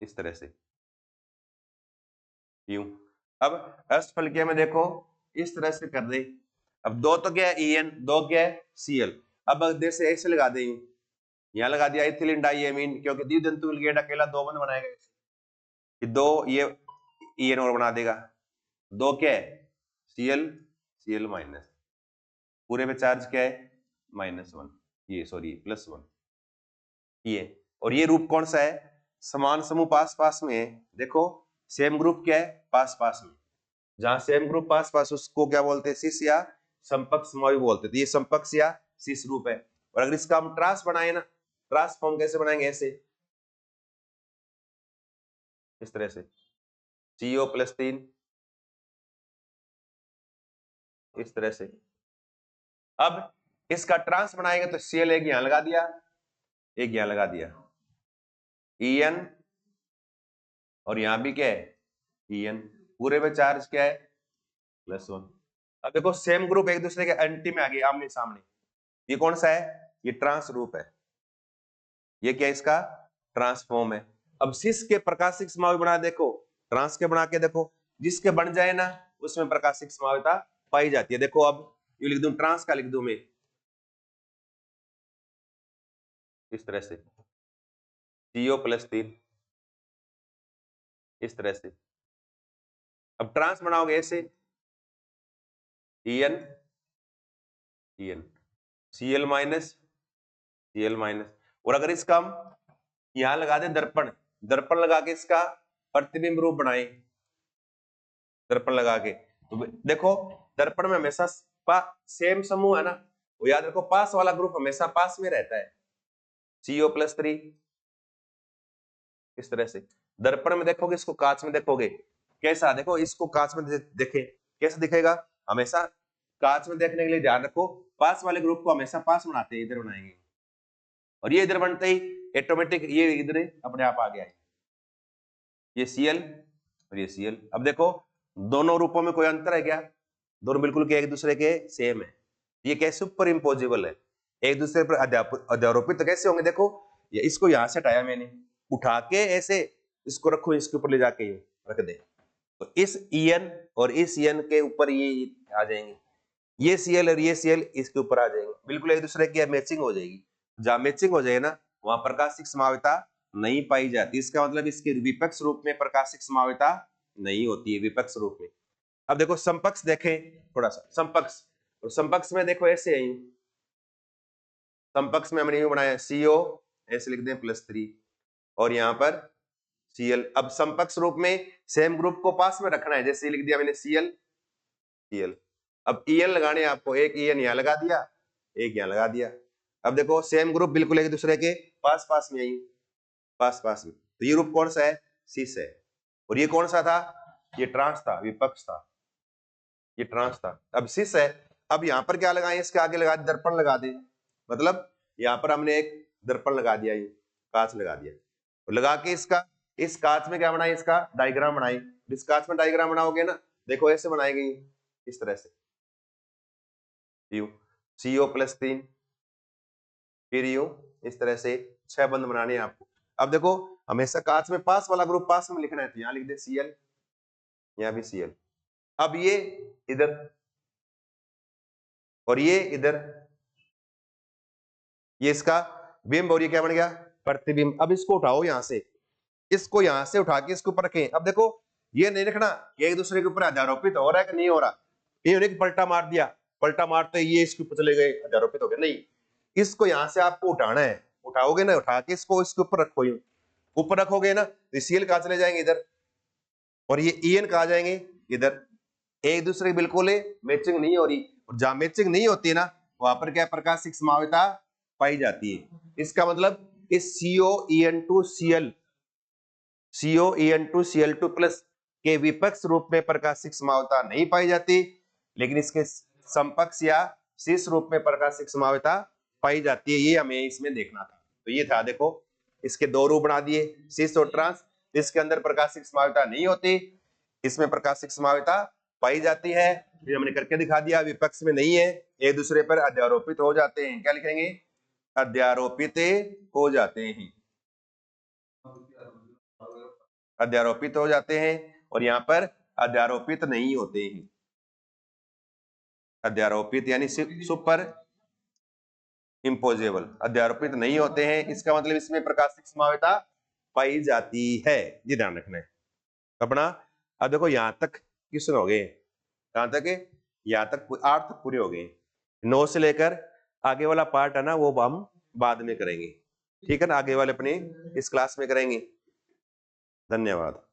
इस तरह से यूं। अब अष्टफलकीय में देखो इस तरह से कर दे। अब दो तो क्या है En, दो क्या है Cl। अब जैसे ऐसे लगा दे, यहां लगा दिया इथिलीन डाइएमीन, क्योंकि द्वितंतु लिगेंड अकेला दो बंध बनाएगा, दो ये En और बना देगा, दो क्या है Cl माइनस, पूरे में चार्ज क्या है? -1, ये सॉरी +1, ये। और ये रूप कौन सा है? समान समूह पास पास में है। देखो सेम ग्रुप क्या है? पास पास में। जहां सेम ग्रुप पास पास, उसको क्या बोलते हैं? सिस या समकक्ष समूह बोलते थे। ये समकक्ष या सिस रूप है। और अगर इसका हम ट्रांस बनाए ना, ट्रांस फॉर्म कैसे बनाएंगे? ऐसे, इस तरह से CO+3, इस तरह से। अब इसका ट्रांस बनाएंगे तो Cl एक यहां लगा दिया, एक यहां लगा दिया, En, और यहां भी क्या है? En, पूरे में चार्ज क्या है? +1। अब देखो सेम ग्रुप एक दूसरे के एंटी में आ गए, आमने सामने। ये कौन सा है? ये ट्रांस रूप है। ये क्या? इसका ट्रांसफॉर्म है। अब सिस के प्रकाशिक समूह बना, देखो ट्रांस के बना के देखो, जिसके बन जाए ना उसमें प्रकाशिक संभाव्यता पाई जाती है। देखो अब ये लिख दूं, ट्रांस का लिख दूं मैं इस तरह से, CO+3, इस तरह से। अब ट्रांस बनाओगे ऐसे, En Cl माइनस, और अगर इसका हम यहां लगा दे दर्पण, दर्पण लगा के इसका प्रतिबिंब रूप बनाए, दर्पण लगा के, तो देखो दर्पण में हमेशा सेम समूह है ना, वो याद रखो, पास वाला ग्रुप हमेशा पास में रहता है, CO+3, इस तरह से। दर्पण में देखोगे, इसको कांच में देखोगे कैसा? देखो इसको कांच में देखे कैसे दिखेगा? हमेशा कांच में देखने के लिए ध्यान रखो, पास वाले ग्रुप को हमेशा पास बनाते हैं, इधर बनाएंगे, और ये इधर बनते ही ऑटोमेटिक ये इधर अपने आप आ गया है, ये Cl और ये Cl। अब देखो दोनों रूपों में कोई अंतर है क्या? दोनों बिल्कुल के एक दूसरे के सेम है। ये क्या? सुपर इम्पोजिबल है, एक दूसरे पर अध्यारोपित तो कैसे होंगे? देखो ये इसको यहां से हटाया मैंने, उठा के ऐसे इसको रखो, इसके ऊपर ले जाके रख दे, तो इस En और इस En के ऊपर ये आ जाएंगे, ये Cl और ये Cl इसके ऊपर आ जाएंगे, बिल्कुल एक दूसरे की मैचिंग हो जाएगी। जहां मैचिंग हो जाए ना, वहां प्रकाशिक संभाव्यता नहीं पाई जाती। इसका मतलब इसके विपक्ष रूप में प्रकाशिक संभाव्यता नहीं होती है, विपक्ष रूप में। अब देखो समपक्ष देखें थोड़ा सा, समपक्ष, और समपक्ष में देखो ऐसे है, समपक्ष में हमने यूं बनाया CO, ऐसे लिख दें +3, और यहां पर Cl। अब समपक्ष रूप में सेम ग्रुप को पास में रखना है, जैसे लिख दिया मैंने Cl। अब En लगाने आपको, एक En यहां लगा दिया, एक यहां लगा दिया। अब देखो सेम ग्रुप बिल्कुल एक दूसरे के पास पास में, पास पास में, तो ये रूप कौन सा है? सिस है। और ये कौन सा था? ये ट्रांस था, विपक्ष था, ये ट्रांस था। अब सिस है। अब यहाँ पर क्या लगाए? इसके आगे लगा दर्पण लगा दे, मतलब यहाँ पर हमने एक दर्पण लगा दिया, ये कांच लगा दिया, तो लगा के इसका, इस कांच में क्या बनाए? इसका डायग्राम बनाए। इस कांच में डायग्राम बनाओगे ना, देखो ऐसे बनाएगी इस तरह से, यू CO+3, फिर यू इस तरह से 6 बंद बनाने हैं आपको। अब देखो हमेशा कांच में पास वाला ग्रुप पास में लिखना है, तो यहाँ लिख दे Cl, यहाँ भी Cl। अब ये इधर और ये इधर, ये इसका बिंब, और ये क्या बन गया? प्रतिबिंब। अब इसको उठाओ यहां से, इसको यहां से उठा के इसके ऊपर रखें। अब देखो ये नहीं रखना कि एक दूसरे के ऊपर अध्यारोपित हो रहा है कि नहीं हो रहा, ये पलटा मार दिया, पलटा मारते ये इसके ऊपर चले गए, अध्यारोपित हो गए, नहीं, इसको यहां से आपको उठाना है। उठाओगे ना, उठा के इसको इसके ऊपर रखो, ऊपर रखोगे ना, तो Cl कहां चले जाएंगे? इधर, और ये En कहां जाएंगे? इधर। एक दूसरे बिल्कुल मैचिंग नहीं हो रही, और जहां मैचिंग नहीं होती है ना, वहां पर क्या प्रकाशिक संभाव्यता पाई जाती है। इसका मतलब इस COEN2 प्लस के विपक्ष रूप में प्रकाशिक संभाव्यता नहीं पाई जाती, लेकिन इसके समकक्ष या शीर्ष रूप में प्रकाशिक संभाव्यता पाई जाती है। ये हमें इसमें देखना था। तो ये था, देखो इसके दो रूप बना दिए, शीर्ष और ट्रांस। इसके अंदर प्रकाशिक संभाव्यता नहीं होती, इसमें प्रकाशिक संभाव्यता पाई जाती है। ये हमने करके दिखा दिया, विपक्ष में नहीं है, एक दूसरे पर अध्यारोपित हो जाते हैं। क्या लिखेंगे? अध्यारोपित हो जाते हैं, अध्यारोपित हो जाते हैं। और यहाँ पर अध्यारोपित नहीं होते हैं। अध्यारोपित यानी सुपर इम्पोजेबल, अध्यारोपित नहीं होते हैं। इसका मतलब इसमें प्रकाशिक संभाव्यता पाई जाती है, ये ध्यान रखना है अपना। अब देखो यहां तक क्वेश्चन हो गए, यहां तक 8 तक पूरे हो गए। 9 से लेकर आगे वाला पार्ट है ना, वो हम बाद में करेंगे, ठीक है ना, आगे वाले अपने इस क्लास में करेंगे। धन्यवाद।